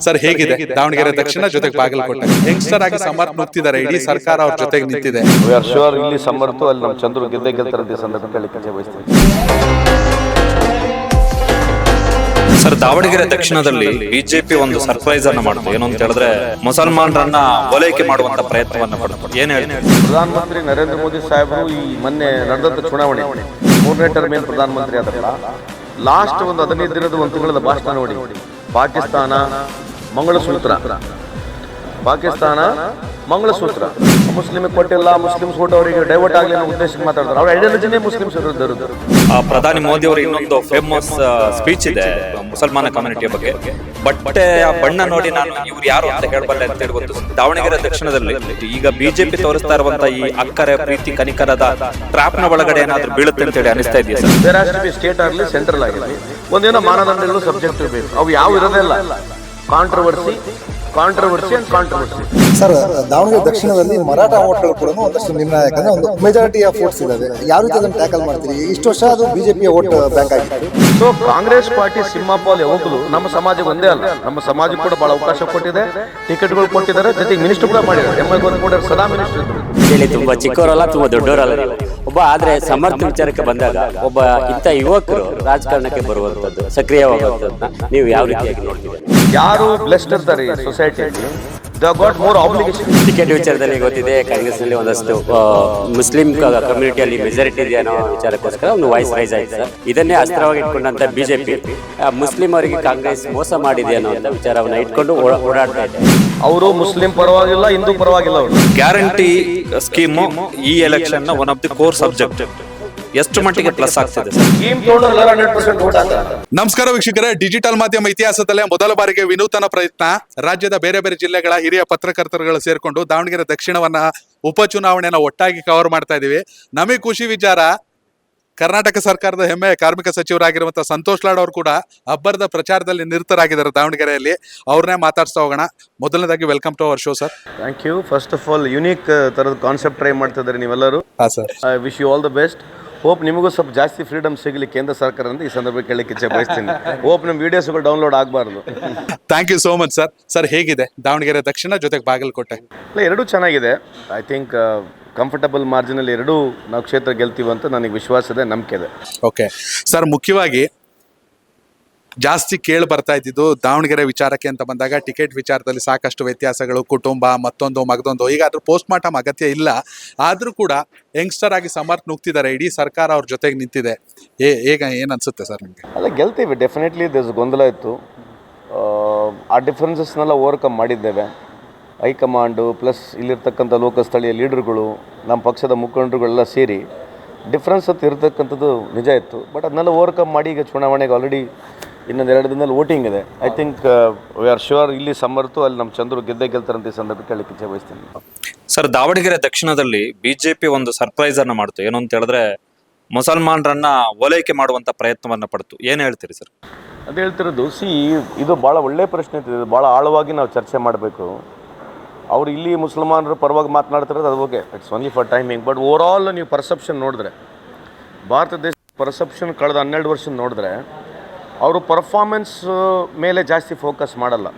Sir ಹೇಗಿದೆ ದಾವಣಗೆರೆ ದಕ್ಷಿಣ ಜೊತೆಗೆ Bagalkot youngster ಆಗಿ ಸಮರ್ಥ ನುಗ್ತಿದ್ದಾರೆ, ಇಡೀ ಸರ್ಕಾರ ಅವ್ರ ಜೊತೆಗೆ ನಿಂತಿದೆ. ವಿ ಆರ್ ಶ್ಯೂರ್ ಇಲ್ಲಿ ಸಮರ್ಥ ಅಲ್ಲಿ ನಮ್ಮ ಚಂದ್ರು ಗೆಲ್ತಾರೆ ಸಂದರ್ಭದಲ್ಲಿ ಬಯಸ್ತೀನಿ. ಸರ್, ದಾವಣಗೆರೆ ದಕ್ಷಿಣದಲ್ಲಿ ಬಿಜೆಪಿ ಒಂದು ಸರ್ಪ್ರೈಸ್ ಅನ್ನ ಮಾಡುತ್ತೆ. ಏನು ಅಂತ ಹೇಳಿದ್ರೆ ಮುಸಲ್ಮಾನರನ್ನ ಓಲೈಕೆ ಮಾಡುವಂತ ಪ್ರಯತ್ನವನ್ನ ಪಡ್ತಾರೆ. ಏನ್ ಹೇಳ್ತಾರೆ? ಪ್ರಧಾನಮಂತ್ರಿ ನರೇಂದ್ರ ಮೋದಿ ಸಾಹೇಬರು ಈ ಮೊನ್ನೆ ನಡೆದಂತ ಚುನಾವಣೆ 3ನೇ ಟರ್ಮ್ ಏನು ಪ್ರಧಾನಮಂತ್ರಿ ಆದ್ರಲ್ಲ, ಲಾಸ್ಟ್ ಒಂದು 15 ದಿನದ ಒಂದು ತಿಂಗಳ ಭಾಷಣ ನೋಡಿ, ಪಾಕಿಸ್ತಾನ ಮಂಗಳಸೂತ್ರ ಮುಸ್ಲಿಮ್ ಕೊಟ್ಟಿಲ್ಲ, ಮುಸ್ಲಿಮ್ಸ್ ಓಟ್ ಅವರಿಗೆ ಡೈವರ್ಟ್ ಆಗಲಿ ಅನ್ನೋ ಉದ್ದೇಶಕ್ಕೆ ಮಾತಾಡ್ತಾರೆ. ಅವ್ರ ಐಡಿಯಾಲಜಿನೇ ಮುಸ್ಲಿಮ್ಸ್ ವಿರುದ್ಧ. ಪ್ರಧಾನಿ ಮೋದಿ ಅವರು ಇನ್ನೊಂದು ಫೇಮಸ್ ಸ್ಪೀಚ್ ಇದೆ ಮುಸಲ್ಮಾನ ಕಮ್ಯುನಿಟಿಯ ಬಗ್ಗೆ. ಬಟ್ಟೆ ಬಣ್ಣ ನೋಡಿ ನಾನು ಇವ್ರು ಯಾರು ಅಂತ ಹೇಳಬಲ್ಲೆ ಅಂತ ಹೇಳ್ಬೋದು. ದಾವಣಗೆರೆ ದಕ್ಷಿಣದಲ್ಲಿ ಈಗ ಬಿಜೆಪಿ ತೋರಿಸ್ತಾ ಇರುವಂತ ಈ ಅಕ್ಕರೆ ಪ್ರೀತಿ ಕನಿಕರದ ಟ್ರಾಪ್ ನ ಒಳಗಡೆ ಏನಾದ್ರೂ ಬೀಳುತ್ತೆ ಅಂತ ಹೇಳಿ ಅನಿಸ್ತಾ ಇದೆಯಾ ಸರ್? ಬೇರೆ ಸ್ಟೇಟ್ ಆಗಲಿ ಸೆಂಟ್ರಲ್ ಆಗಲಿ ಒಂದೇನೋ ಮಾನದಂಡಗಳು ಸಬ್ಜೆಕ್ಟ್ ಬೇಕು, ಅವು ಯಾವ ಇರೋದಿಲ್ಲ. ಕಾಂಟ್ರವರ್ಸಿ ಸರ್, ದಾವಣಗೆರೆ ದಕ್ಷಿಣದಲ್ಲಿ ಮರಾಠ ವೋಟ್ಗಳು ಕೂಡ ಒಂದಷ್ಟು ನಿರ್ಣಾಯಕ, ಅಂದ್ರೆ ಒಂದು ಮೆಜಾರಿಟಿ ಆಫ್ ವೋಟ್ಸ್ ಇದಾವೆ. ಯಾವ ರೀತಿ ಅದನ್ನು ಟ್ಯಾಕಲ್ ಮಾಡ್ತೀರಿ? ಇಷ್ಟು ವರ್ಷ ಅದು ಬಿಜೆಪಿಯ ವೋಟ್ ಬ್ಯಾಂಕ್ ಆಗಿತ್ತು. ಸೊ ಕಾಂಗ್ರೆಸ್ ಪಾರ್ಟಿ ಸಿಂಹಪಾಲ್ ಯಾವಾಗಲೂ ನಮ್ಮ ಸಮಾಜಕ್ಕೆ ಒಂದೇ ಅಲ್ಲ, ನಮ್ಮ ಸಮಾಜಕ್ಕೆ ಕೂಡ ಬಹಳ ಅವಕಾಶ ಕೊಟ್ಟಿದೆ, ಟಿಕೆಟ್ಗಳು ಕೊಟ್ಟಿದ್ದಾರೆ, ಜೊತೆಗೆ ಮಿನಿಸ್ಟರ್ ಕೂಡ ಮಾಡಿದ್ದಾರೆ. ಎಂ.ಐ. ಸದಾ ಮಿನಿಸ್ಟರ್ ಹೇಳಿ. ತುಂಬಾ ಚಿಕ್ಕವರಲ್ಲ, ತುಂಬಾ ದೊಡ್ಡವರಲ್ಲ ಒಬ್ಬ. ಆದ್ರೆ ಸಮರ್ಥ ವಿಚಾರಕ್ಕೆ ಬಂದಾಗ ಒಬ್ಬ ಇಂಥ ಯುವಕರು ರಾಜಕಾರಣಕ್ಕೆ ಬರುವಂತದ್ದು, ಸಕ್ರಿಯವಾಗುವಂತದ್ದನ್ನ ನೀವು ಯಾವ ರೀತಿಯಾಗಿ ನೋಡ್ತೀವಿ? ಯಾರು ಬ್ಲೆಸ್ಡ್ ಇರ್ತಾರೆ ಸೊಸೈಟಿಯಲ್ಲಿ, they got more obligation. Ticket ವಿಚಾರದಲ್ಲಿ ಗೊತ್ತಿದೆ, ಕಾಂಗ್ರೆಸ್ ನಲ್ಲಿ ಒಂದಷ್ಟು ಮುಸ್ಲಿಂ ಕಮ್ಯುನಿಟಿಯಲ್ಲಿ ಮೆಜಾರಿಟಿ ಇದೆ ಅನ್ನೋ ವಿಚಾರಕ್ಕೋಸ್ಕರ ಒಂದು ವಾಯ್ಸ್ ರೈಸ್ ಆಯ್ತು ಸರ್. ಇದನ್ನೇ ಅಸ್ತ್ರವಾಗಿ ಇಟ್ಕೊಂಡಂತ ಬಿಜೆಪಿ ಮುಸ್ಲಿಂ ಅವರಿಗೆ ಕಾಂಗ್ರೆಸ್ ಮೋಸ ಮಾಡಿದೆ ಅನ್ನೋ ವಿಚಾರವನ್ನ ಇಟ್ಕೊಂಡು ಓಡಾಡ್ತಾ ಇದೆ. ಅವರು ಮುಸ್ಲಿಂ ಪರವಾಗಿಲ್ಲ, ಹಿಂದೂ ಪರವಾಗಿಲ್ಲ. ಅವರು ಗ್ಯಾರಂಟಿ ಸ್ಕೀಮ್ ಈ ಎಲೆಕ್ಷನ್ ನ one of the core subject. ಎಷ್ಟು ಮಟ್ಟಿಗೆ ಪ್ಲಸ್ ಆಗ್ತದೆ ಸರ್? ನಮಸ್ಕಾರ ವೀಕ್ಷಕರೇ, ಡಿಜಿಟಲ್ ಮಾಧ್ಯಮ ಇತಿಹಾಸದಲ್ಲೇ ಮೊದಲ ಬಾರಿಗೆ ವಿನೂತನ ಪ್ರಯತ್ನ. ರಾಜ್ಯದ ಬೇರೆ ಬೇರೆ ಜಿಲ್ಲೆಗಳ ಹಿರಿಯ ಪತ್ರಕರ್ತರುಗಳು ಸೇರ್ಕೊಂಡು ದಾವಣಗೆರೆ ದಕ್ಷಿಣವನ್ನ ಉಪಚುನಾವಣೆಯನ್ನ ಒಟ್ಟಾಗಿ ಕವರ್ ಮಾಡ್ತಾ ಇದೀವಿ. ನಮಗೆ ಖುಷಿ ವಿಚಾರ, ಕರ್ನಾಟಕ ಸರ್ಕಾರದ ಹೆಮ್ಮೆಯ ಕಾರ್ಮಿಕ ಸಚಿವರಾಗಿರುವಂತಹ ಸಂತೋಷ್ ಲಾಡ್ ಅವರು ಕೂಡ ಅಬ್ಬರದ ಪ್ರಚಾರದಲ್ಲಿ ನಿರತರಾಗಿದ್ದಾರೆ ದಾವಣಗೆರೆಯಲ್ಲಿ. ಅವ್ರನ್ನೇ ಮಾತಾಡ್ಸ್ತಾ ಹೋಗೋಣ. ಮೊದಲನೇದಾಗಿ welcome to our show sir. Thank you. First of all unique ತರದ ಕಾನ್ಸೆಪ್ಟ್ ಟ್ರೈ ಮಾಡ್ತಾ ಇದ್ದಾರೆ ನೀವೆಲ್ಲರೂ. I wish you all the best. Hope ನಿಮಗೂ ಸ್ವಲ್ಪ ಜಾಸ್ತಿ ಫ್ರೀಡಮ್ ಸಿಗಲಿ ಕೇಂದ್ರ ಸರ್ಕಾರ ಅಂತ ಈ ಸಂದರ್ಭಕ್ಕೆ ಕೇಳಲಿಕ್ಕೆ ಇಚ್ಛೆ ಬಯಸ್ತೀನಿ. ಹೋಪ್ ನಮ್ಮ ವಿಡಿಯೋಸ್ಗಳು ಡೌನ್ಲೋಡ್ ಆಗಬಾರ್ದು. Thank you so much sir. Sir ಹೇಗಿದೆ ದಾವಣಗೆರೆ ದಕ್ಷಿಣ ಜೊತೆಗೆ ಬಾಗಲಕೋಟೆ? ಎರಡೂ ಚೆನ್ನಾಗಿದೆ. ಐ ಥಿಂಕ್ ಕಂಫರ್ಟಬಲ್ ಮಾರ್ಜಿನಲ್ಲಿ ಎರಡೂ ನಾವು ಕ್ಷೇತ್ರ ಗೆಲ್ತೀವಿ ಅಂತ ನನಗೆ ವಿಶ್ವಾಸ ಇದೆ, ನಂಬಿಕೆ ಇದೆ. ಓಕೆ ಸರ್, ಮುಖ್ಯವಾಗಿ ಜಾಸ್ತಿ ಕೇಳಿ ಬರ್ತಾ ಇದ್ದಿದ್ದು ದಾವಣಗೆರೆ ವಿಚಾರಕ್ಕೆ ಅಂತ ಬಂದಾಗ ಟಿಕೆಟ್ ವಿಚಾರದಲ್ಲಿ ಸಾಕಷ್ಟು ವ್ಯತ್ಯಾಸಗಳು, ಕುಟುಂಬ, ಮತ್ತೊಂದು ಮಗದೊಂದು. ಈಗ ಅದ್ರ ಪೋಸ್ಟ್ ಮಾರ್ಟಮ್ ಅಗತ್ಯ ಇಲ್ಲ, ಆದ್ರೂ ಕೂಡ ಯಂಗ್ಸ್ಟರ್ ಆಗಿ ಸಮರ್ಥ ನುಗ್ತಿದ್ದಾರೆ, ಇಡೀ ಸರ್ಕಾರ ಅವ್ರ ಜೊತೆಗೆ ನಿಂತಿದೆ. ಏನು ಅನ್ಸುತ್ತೆ ಸರ್ ನಿಮಗೆ? ಅಲ್ಲ, ಗೆಲ್ತೀವಿ ಡೆಫಿನೆಟ್ಲಿ. ಗೊಂದಲ ಇತ್ತು, ಆ ಡಿಫ್ರೆನ್ಸಸ್ನೆಲ್ಲ ಓವರ್ಕಮ್ ಮಾಡಿದ್ದೇವೆ. ಹೈಕಮಾಂಡು ಪ್ಲಸ್ ಇಲ್ಲಿರ್ತಕ್ಕಂಥ ಲೋಕಸ್ಥಳೀಯ ಲೀಡರ್ಗಳು, ನಮ್ಮ ಪಕ್ಷದ ಮುಖಂಡರುಗಳೆಲ್ಲ ಸೇರಿ ಡಿಫ್ರೆನ್ಸ್ ಅಂತ ಇರತಕ್ಕಂಥದ್ದು ನಿಜ ಇತ್ತು. ಬಟ್ ಅದನ್ನೆಲ್ಲ ಓವರ್ಕಮ್ ಮಾಡಿ ಈಗ ಚುನಾವಣೆಗೆ ಆಲ್ರೆಡಿ ಇನ್ನೊಂದು 2 ದಿನದಲ್ಲಿ ವೋಟಿಂಗ್ ಇದೆ. I think we are sure ಇಲ್ಲಿ ಸಮರ್ಥ ಅಲ್ಲಿ ನಮ್ಮ ಚಂದ್ರು ಗೆಲ್ತಾರೆ ಅಂತ ಈ ಸಂದರ್ಭಕ್ಕೆ ಕೇಳಲಿಕ್ಕೆ ಇಚ್ಛೆ ಬಯಸ್ತೀನಿ. ಸರ್, ದಾವಣಗೆರೆ ದಕ್ಷಿಣದಲ್ಲಿ ಬಿಜೆಪಿ ಒಂದು ಸರ್ಪ್ರೈಸ್ ಅನ್ನ ಮಾಡ್ತು. ಏನು ಅಂತ ಹೇಳಿದ್ರೆ ಮುಸಲ್ಮಾನರನ್ನ ಓಲೈಕೆ ಮಾಡುವಂತ ಪ್ರಯತ್ನವನ್ನ ಪಡ್ತು. ಏನ್ ಹೇಳ್ತೀರಿ ಸರ್? ಅದು ಹೇಳ್ತಿರೋದು, ಇದು ಭಾಳ ಒಳ್ಳೆಯ ಪ್ರಶ್ನೆ ಇದೆ. ಭಾಳ ಆಳವಾಗಿ ನಾವು ಚರ್ಚೆ ಮಾಡಬೇಕು. ಅವರು ಇಲ್ಲಿ ಮುಸಲ್ಮಾನರ ಪರವಾಗಿ ಮಾತನಾಡ್ತಿರೋದು ಅದು okay, it's only for timing. But over all ನೀವು ಪರ್ಸೆಪ್ಷನ್ ನೋಡಿದ್ರೆ, ಭಾರತ ದೇಶ ಪರ್ಸೆಪ್ಷನ್ ಕಳೆದ 12 ವರ್ಷ ನೋಡಿದ್ರೆ ಅವರು ಪರ್ಫಾರ್ಮೆನ್ಸ್ ಮೇಲೆ ಜಾಸ್ತಿ ಫೋಕಸ್ ಮಾಡಲ್ಲ.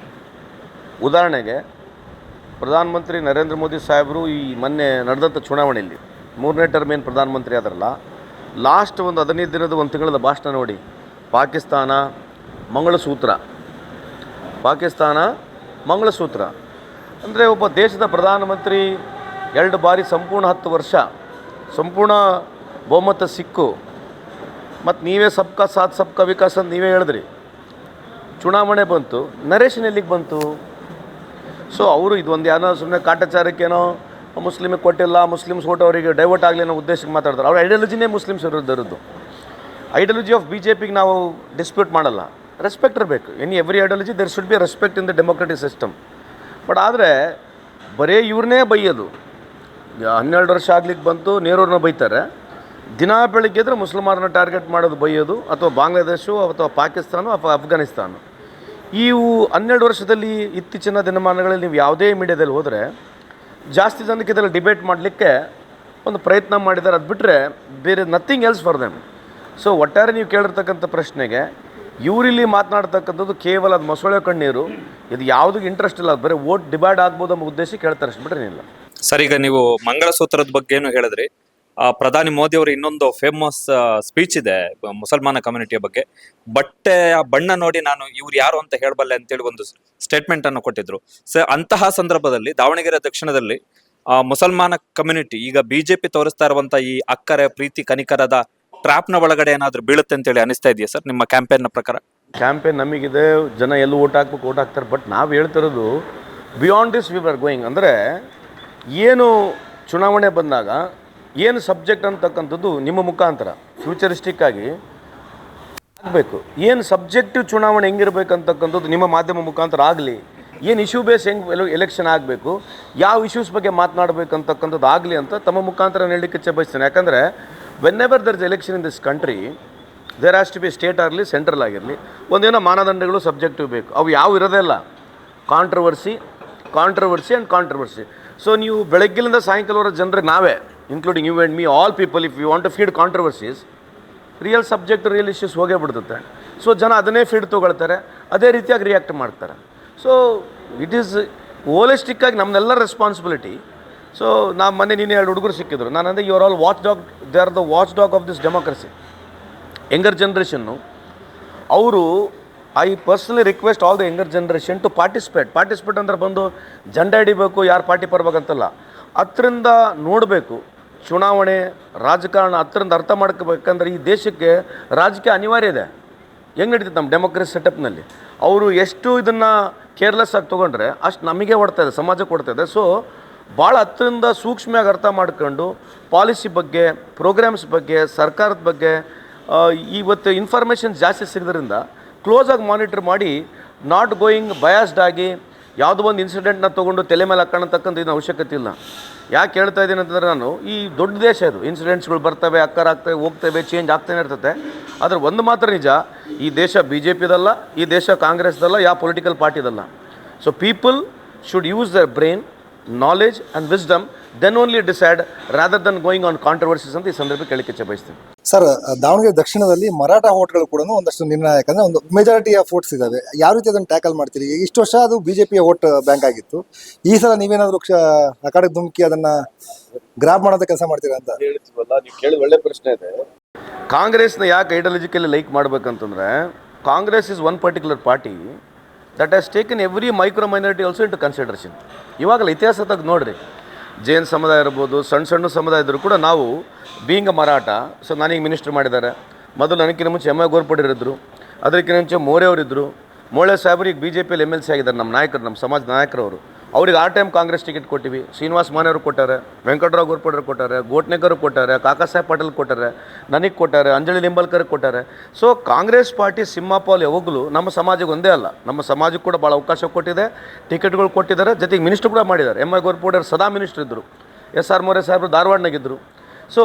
ಉದಾಹರಣೆಗೆ ಪ್ರಧಾನಮಂತ್ರಿ ನರೇಂದ್ರ ಮೋದಿ ಸಾಹೇಬರು ಈ ಮೊನ್ನೆ ನಡೆದಂಥ ಚುನಾವಣೆಯಲ್ಲಿ 3ನೇ ಟರ್ಮ್ ಏನು ಪ್ರಧಾನಮಂತ್ರಿ ಆದ್ರಲ್ಲ, ಲಾಸ್ಟ್ ಒಂದು 15 ದಿನದ ಒಂದು ತಿಂಗಳ ಭಾಷಣ ನೋಡಿ, ಪಾಕಿಸ್ತಾನ ಮಂಗಳಸೂತ್ರ ಅಂದರೆ ಒಬ್ಬ ದೇಶದ ಪ್ರಧಾನಮಂತ್ರಿ 2 ಬಾರಿ ಸಂಪೂರ್ಣ 10 ವರ್ಷ ಸಂಪೂರ್ಣ ಬಹುಮತ ಸಿಕ್ಕು, ಮತ್ತು ನೀವೇ ಸಬ್ಕಾ ಸಾಥ್ ಸಬ್ಕಾ ವಿಕಾಸ್ ಅಂತ ನೀವೇ ಹೇಳಿದ್ರಿ. ಚುನಾವಣೆ ಬಂತು, ನರೇಶನ್ ಎಲ್ಲಿಗೆ ಬಂತು? ಸೊ ಅವರು ಇದೊಂದು ಏನೋ ಸುಮ್ಮನೆ ಕಾಟಾಚಾರಕ್ಕೇನೋ ಮುಸ್ಲಿಮಿಗೆ ಕೊಟ್ಟಿಲ್ಲ, ಮುಸ್ಲಿಮ್ಸ್ ಓಟ್ ಅವರಿಗೆ ಡೈವರ್ಟ್ ಆಗಲಿ ಅನ್ನೋ ಉದ್ದೇಶಕ್ಕೆ ಮಾತಾಡ್ತಾರೆ. ಅವ್ರ ಐಡಿಯಾಲಜಿನೇ ಮುಸ್ಲಿಮ್ಸ್ ವಿರುದ್ಧ. ಐಡಿಯಾಲಜಿ ಆಫ್ BJPಗೆ ನಾವು ಡಿಸ್ಪ್ಯೂಟ್ ಮಾಡಲ್ಲ, ರೆಸ್ಪೆಕ್ಟ್ ಇರಬೇಕು. Every ideology there should be respect in the democratic system. But ಆದರೆ ಬರೀ ಇವ್ರನ್ನೇ ಬೈಯೋದು. 12 ವರ್ಷ ಆಗ್ಲಿಕ್ಕೆ ಬಂತು, ನೆಹರೂರನ್ನ ಬೈತಾರೆ. ದಿನ ಬೆಳಿಗ್ಗೆ ಇದ್ದರೆ ಮುಸಲ್ಮಾನರನ್ನ ಟಾರ್ಗೆಟ್ ಮಾಡೋದು, ಬೈಯೋದು, ಅಥವಾ ಬಾಂಗ್ಲಾದೇಶ ಅಥವಾ ಪಾಕಿಸ್ತಾನ ಅಥವಾ ಅಫ್ಘಾನಿಸ್ತಾನ. ಇವು 12 ವರ್ಷದಲ್ಲಿ ಇತ್ತೀಚಿನ ದಿನಮಾನಗಳಲ್ಲಿ ನೀವು ಯಾವುದೇ ಮೀಡಿಯಾದಲ್ಲಿ ಹೋದರೆ ಜಾಸ್ತಿ ಜನಕ್ಕೆ ಇದರಲ್ಲಿ ಡಿಬೇಟ್ ಮಾಡಲಿಕ್ಕೆ ಒಂದು ಪ್ರಯತ್ನ ಮಾಡಿದ್ದಾರೆ. ಅದು ಬಿಟ್ಟರೆ ಬೇರೆ nothing else for them. So ಒಟ್ಟಾರೆ ನೀವು ಕೇಳಿರ್ತಕ್ಕಂಥ ಪ್ರಶ್ನೆಗೆ ಇವರಿಲ್ಲಿ ಮಾತನಾಡ್ತಕ್ಕಂಥದ್ದು ಕೇವಲ ಅದು ಮೊಸಳೆ ಕಣ್ಣೀರು, ಇದು ಯಾವುದಕ್ಕೆ ಇಂಟ್ರೆಸ್ಟ್ ಇಲ್ಲ, ಬರೀ ಓಟ್ ಡಿವೈಡ್ ಆಗ್ಬೋದು ಅನ್ನೋ ಉದ್ದೇಶಕ್ಕೆ ಹೇಳ್ತಾರೆ ಅಷ್ಟು ಬಿಟ್ಟರೆ ಏನಿಲ್ಲ. ಸರ್, ಈಗ ನೀವು ಮಂಗಳಸೂತ್ರದ ಬಗ್ಗೆನೂ ಹೇಳಿದ್ರಿ. ಪ್ರಧಾನಿ ಮೋದಿ ಅವರು ಇನ್ನೊಂದು ಫೇಮಸ್ ಸ್ಪೀಚ್ ಇದೆ ಮುಸಲ್ಮಾನ ಕಮ್ಯುನಿಟಿಯ ಬಗ್ಗೆ. ಬಟ್ಟೆ ಬಣ್ಣ ನೋಡಿ ನಾನು ಇವ್ರು ಯಾರು ಅಂತ ಹೇಳಬಲ್ಲೆ ಅಂತೇಳಿ ಒಂದು ಸ್ಟೇಟ್ಮೆಂಟ್ ಅನ್ನು ಕೊಟ್ಟಿದ್ರು. ಸರ್, ಅಂತಹ ಸಂದರ್ಭದಲ್ಲಿ ದಾವಣಗೆರೆ ದಕ್ಷಿಣದಲ್ಲಿ ಮುಸಲ್ಮಾನ ಕಮ್ಯುನಿಟಿ ಈಗ ಬಿಜೆಪಿ ತೋರಿಸ್ತಾ ಇರುವಂತ ಈ ಅಕ್ಕರೆ ಪ್ರೀತಿ ಕನಿಕರದ ಟ್ರಾಪ್ನ ಒಳಗಡೆ ಏನಾದ್ರು ಬೀಳುತ್ತೆ ಅಂತೇಳಿ ಅನಿಸ್ತಾ ಇದೆಯಾ ಸರ್ ನಿಮ್ಮ ಕ್ಯಾಂಪೇನ್ನ ಪ್ರಕಾರ? ಕ್ಯಾಂಪೇನ್ ನಮಗಿದೆ, ಜನ ಎಲ್ಲೂ ಓಟ್ ಹಾಕ್ಬೇಕು, ಓಟ್ ಹಾಕ್ತಾರೆ. ಬಟ್ ನಾವು ಹೇಳ್ತಿರೋದು beyond this we are going. ಅಂದರೆ ಏನು ಚುನಾವಣೆ ಬಂದಾಗ ಏನು ಸಬ್ಜೆಕ್ಟ್ ಅಂತಕ್ಕಂಥದ್ದು ನಿಮ್ಮ ಮುಖಾಂತರ ಫ್ಯೂಚರಿಸ್ಟಿಕ್ ಆಗಿ ಆಗಬೇಕು. ಏನು ಸಬ್ಜೆಕ್ಟಿವ್ ಚುನಾವಣೆ ಹೆಂಗಿರ್ಬೇಕಂತಕ್ಕಂಥದ್ದು ನಿಮ್ಮ ಮಾಧ್ಯಮ ಮುಖಾಂತರ ಆಗಲಿ. ಏನು ಇಶ್ಯೂ ಬೇಸ್ ಹೆಂಗೆ ಎಲೆಕ್ಷನ್ ಆಗಬೇಕು, ಯಾವ ಇಶ್ಯೂಸ್ ಬಗ್ಗೆ ಮಾತನಾಡಬೇಕಂತಕ್ಕಂಥದ್ದು ಆಗಲಿ ಅಂತ ತಮ್ಮ ಮುಖಾಂತರ ಹೇಳಲಿಕ್ಕೆ ಇಚ್ಛೆ ಬಯಸ್ತೇನೆ. ಯಾಕಂದರೆ whenever there is election in this country, there has to be state ಆಗಲಿ ಸೆಂಟ್ರಲ್ ಆಗಿರಲಿ, ಒಂದೇನೋ ಮಾನದಂಡಗಳು ಸಬ್ಜೆಕ್ಟಿವ್ ಬೇಕು. ಅವು ಯಾವ ಇರೋದೇ ಇಲ್ಲ. Controversy and controversy. ಸೊ ನೀವು ಬೆಳಗ್ಗಿನಿಂದ ಸಾಯಂಕಾಲವರೆಗೆ ಜನರಿಗೆ ನಾವೇ, including you and me, all people, if you want to feed controversies, real subject real issues ಹೋಗೇ ಬಿಡ್ತದೆ. ಸೊ ಜನ ಅದನ್ನೇ ಫೀಡ್ ತೊಗೊಳ್ತಾರೆ, ಅದೇ ರೀತಿಯಾಗಿ ರಿಯಾಕ್ಟ್ ಮಾಡ್ತಾರೆ. ಸೊ ಇಟ್ ಈಸ್ ಹೋಲಿಸ್ಟಿಕ್ಕಾಗಿ ನಮ್ಮನ್ನೆಲ್ಲ ರೆಸ್ಪಾನ್ಸಿಬಿಲಿಟಿ. ಸೊ ಮೊನ್ನೆ ನೀನು 2 ಹುಡುಗರು ಸಿಕ್ಕಿದ್ರು. ನಾನು ಅಂದರೆ you are all watch dog, they are the watch dog of this democracy. Younger generation ಅವರು, I personally request all the younger generation to participate ಅಂದರೆ ಬಂದು ಜೆಂಡ ಹಿಡಿಬೇಕು, ಯಾರು ಪಾರ್ಟಿ ಪರ್ಬೇಕಂತಲ್ಲ, ಹತ್ತರಿಂದ ನೋಡಬೇಕು ಚುನಾವಣೆ ರಾಜಕಾರಣ, ಹತ್ತರಿಂದ ಅರ್ಥ ಮಾಡ್ಕೋಬೇಕಂದ್ರೆ ಈ ದೇಶಕ್ಕೆ ರಾಜಕೀಯ ಅನಿವಾರ್ಯ ಇದೆ. ಹೆಂಗೆ ನಡೀತದೆ ನಮ್ಮ ಡೆಮೋಕ್ರಸಿ ಸೆಟಪ್ನಲ್ಲಿ. ಅವರು ಎಷ್ಟು ಇದನ್ನು ಕೇರ್ಲೆಸ್ ಆಗಿ ತೊಗೊಂಡ್ರೆ ಅಷ್ಟು ನಮಗೆ ಓಡ್ತಾಯಿದೆ, ಸಮಾಜಕ್ಕೆ ಓಡ್ತಾಯಿದೆ. ಸೊ ಭಾಳ ಹತ್ತರಿಂದ ಸೂಕ್ಷ್ಮವಾಗಿ ಅರ್ಥ ಮಾಡ್ಕೊಂಡು ಪಾಲಿಸಿ ಬಗ್ಗೆ, ಪ್ರೋಗ್ರಾಮ್ಸ್ ಬಗ್ಗೆ, ಸರ್ಕಾರದ ಬಗ್ಗೆ ಇವತ್ತು ಇನ್ಫಾರ್ಮೇಷನ್ ಜಾಸ್ತಿ ಸಿಗೋದ್ರಿಂದ ಕ್ಲೋಸಾಗಿ ಮಾನಿಟರ್ ಮಾಡಿ, ನಾಟ್ ಗೋಯಿಂಗ್ ಬಯಾಸ್ಡ್ ಆಗಿ ಯಾವುದೋ ಒಂದು ಇನ್ಸಿಡೆಂಟ್ನ ತೊಗೊಂಡು ತಲೆ ಮೇಲೆ ಹಾಕೋಣತಕ್ಕಂಥ ಏನು ಅವಶ್ಯಕತೆ ಇಲ್ಲ. ಯಾಕೆ ಹೇಳ್ತಾ ಇದ್ದೀನಿ ಅಂತಂದರೆ, ನಾನು ಈ ದೊಡ್ಡ ದೇಶ ಇದು, ಇನ್ಸಿಡೆಂಟ್ಸ್ಗಳು ಬರ್ತವೆ, ಅಕ್ಕರಾಗ್ತವೆ, ಹೋಗ್ತವೆ, ಚೇಂಜ್ ಆಗ್ತಾನೆ ಇರ್ತದೆ. ಆದರೆ ಒಂದು ಮಾತ್ರ ನಿಜ, ಈ ದೇಶ ಬಿ ಜೆ ಪಿದಲ್ಲ, ಈ ದೇಶ ಕಾಂಗ್ರೆಸ್ದಲ್ಲ, ಯಾವ ಪೊಲಿಟಿಕಲ್ ಪಾರ್ಟಿದಲ್ಲ. So people should use their brain, knowledge and wisdom, then only decide rather than going on controversies ಅಂತ ಈ ಸಂದರ್ಭಕ್ಕೆ ಕೇಳಲಿಕ್ಕೆ ಇಚ್ಛೆ ಬಯಸ್ತೀನಿ. ಸರ್, ದಾವಣಗೆರೆ ದಕ್ಷಿಣದಲ್ಲಿ ಮರಾಠ ಓಟ್ಗಳು ಕೂಡ ಒಂದಷ್ಟು ನಿರ್ಣಾಯಕ, ಅಂದ್ರೆ ಒಂದು ಮೆಜಾರಿಟಿ ಆಫ್ ವೋಟ್ಸ್ ಇದಾವೆ. ಯಾವ ರೀತಿ ಅದನ್ನು ಟ್ಯಾಕಲ್ ಮಾಡ್ತೀರಿ? ಇಷ್ಟು ವರ್ಷ ಅದು ಬಿಜೆಪಿಯ ವೋಟ್ ಬ್ಯಾಂಕ್ ಆಗಿತ್ತು. ಈ ಸಲ ನೀವೇನಾದರೂ ಆ ಕಡೆ ಧುಮುಕಿ ಅದನ್ನ ಗ್ರಾಬ್ ಮಾಡೋದ ಕೆಲಸ ಮಾಡ್ತೀರಾ ಅಂತ ಹೇಳ್ತೀವಲ್ಲ, ನೀವು ಕೇಳಿ ಒಳ್ಳೆ ಪ್ರಶ್ನೆ ಇದೆ. ಕಾಂಗ್ರೆಸ್ನ ಯಾಕೆ ಐಡಿಯಾಲಜಿಕಲಿ ಲೈಕ್ ಮಾಡಬೇಕಂತಂದರೆ, Congress is one particular party that has taken every micro minority also into consideration. ಇವಾಗಲೇ ಇತಿಹಾಸ ತೆಗೆದು ನೋಡಿರಿ, ಜೈನ್ ಸಮುದಾಯ ಇರ್ಬೋದು, ಸಣ್ಣ ಸಮುದಾಯ ಇದ್ದರೂ ಕೂಡ ನಾವು ಬೀಂಗ್ ಮರಾಠ, ಸೊ ನನಗೆ ಮಿನಿಸ್ಟರ್ ಮಾಡಿದ್ದಾರೆ. ಮೊದಲು ನನಗಿಂತ ಮುಂಚೆ ಎಮ್ ಐ ಗೋರ್ಪಡಿರಿದ್ರು, ಅದಕ್ಕಿಂತ ಮುಂಚೆ ಮೋರೆಯವರಿದ್ದರು. ಮೋಳೆ ಸಾಹೇಬ್ರಿಗೆ ಬಿ ಜೆ ಪಿಯಲ್ಲಿ ಎಮ್ ಎಲ್ ಸಿ ಆಗಿದ್ದಾರೆ, ನಮ್ಮ ನಾಯಕರು, ನಮ್ಮ ಸಮಾಜ ನಾಯಕರವರು. ಅವ್ರಿಗೆ ಆ ಟೈಮ್ ಕಾಂಗ್ರೆಸ್ ಟಿಕೆಟ್ ಕೊಟ್ಟಿವಿ. ಶ್ರೀನಿವಾಸ್ ಮಾನೆಯವರು ಕೊಟ್ಟಾರೆ, ವೆಂಕಟರಾವ್ ಗೋರ್ಪಡ್ರು ಕೊಟ್ಟಾರೆ, ಗೋಟ್ನೇಕರ್ ಕೊಟ್ಟಾರೆ, ಕಾಕಾ ಸಾಹೇಬ್ ಪಾಟೀಲ್ ಕೊಟ್ಟಾರೆ, ನನಗೆ ಕೊಟ್ಟಾರೆ, ಅಂಜಲಿ ನಿಂಬಲ್ಕರ್ ಕೊಟ್ಟಾರೆ. ಸೊ ಕಾಂಗ್ರೆಸ್ ಪಾರ್ಟಿ ಸಿಂಹಪಾಲ್ ಯಾವಾಗಲೂ ನಮ್ಮ ಸಮಾಜಕ್ಕೆ ಒಂದೇ ಅಲ್ಲ, ನಮ್ಮ ಸಮಾಜಕ್ಕೆ ಕೂಡ ಭಾಳ ಅವಕಾಶ ಕೊಟ್ಟಿದೆ, ಟಿಕೆಟ್ಗಳು ಕೊಟ್ಟಿದ್ದಾರೆ, ಜೊತೆಗೆ ಮಿನಿಸ್ಟರ್ ಕೂಡ ಮಾಡಿದ್ದಾರೆ. ಎಮ್ ಐ ಗೋರ್ಪಡ್ರು ಸದಾ ಮಿನಿಸ್ಟರ್ ಇದ್ದರು. SR ಮೋರೆ ಸಾಹೇಬರು ಧಾರವಾಡನಾಗಿದ್ದರು. ಸೊ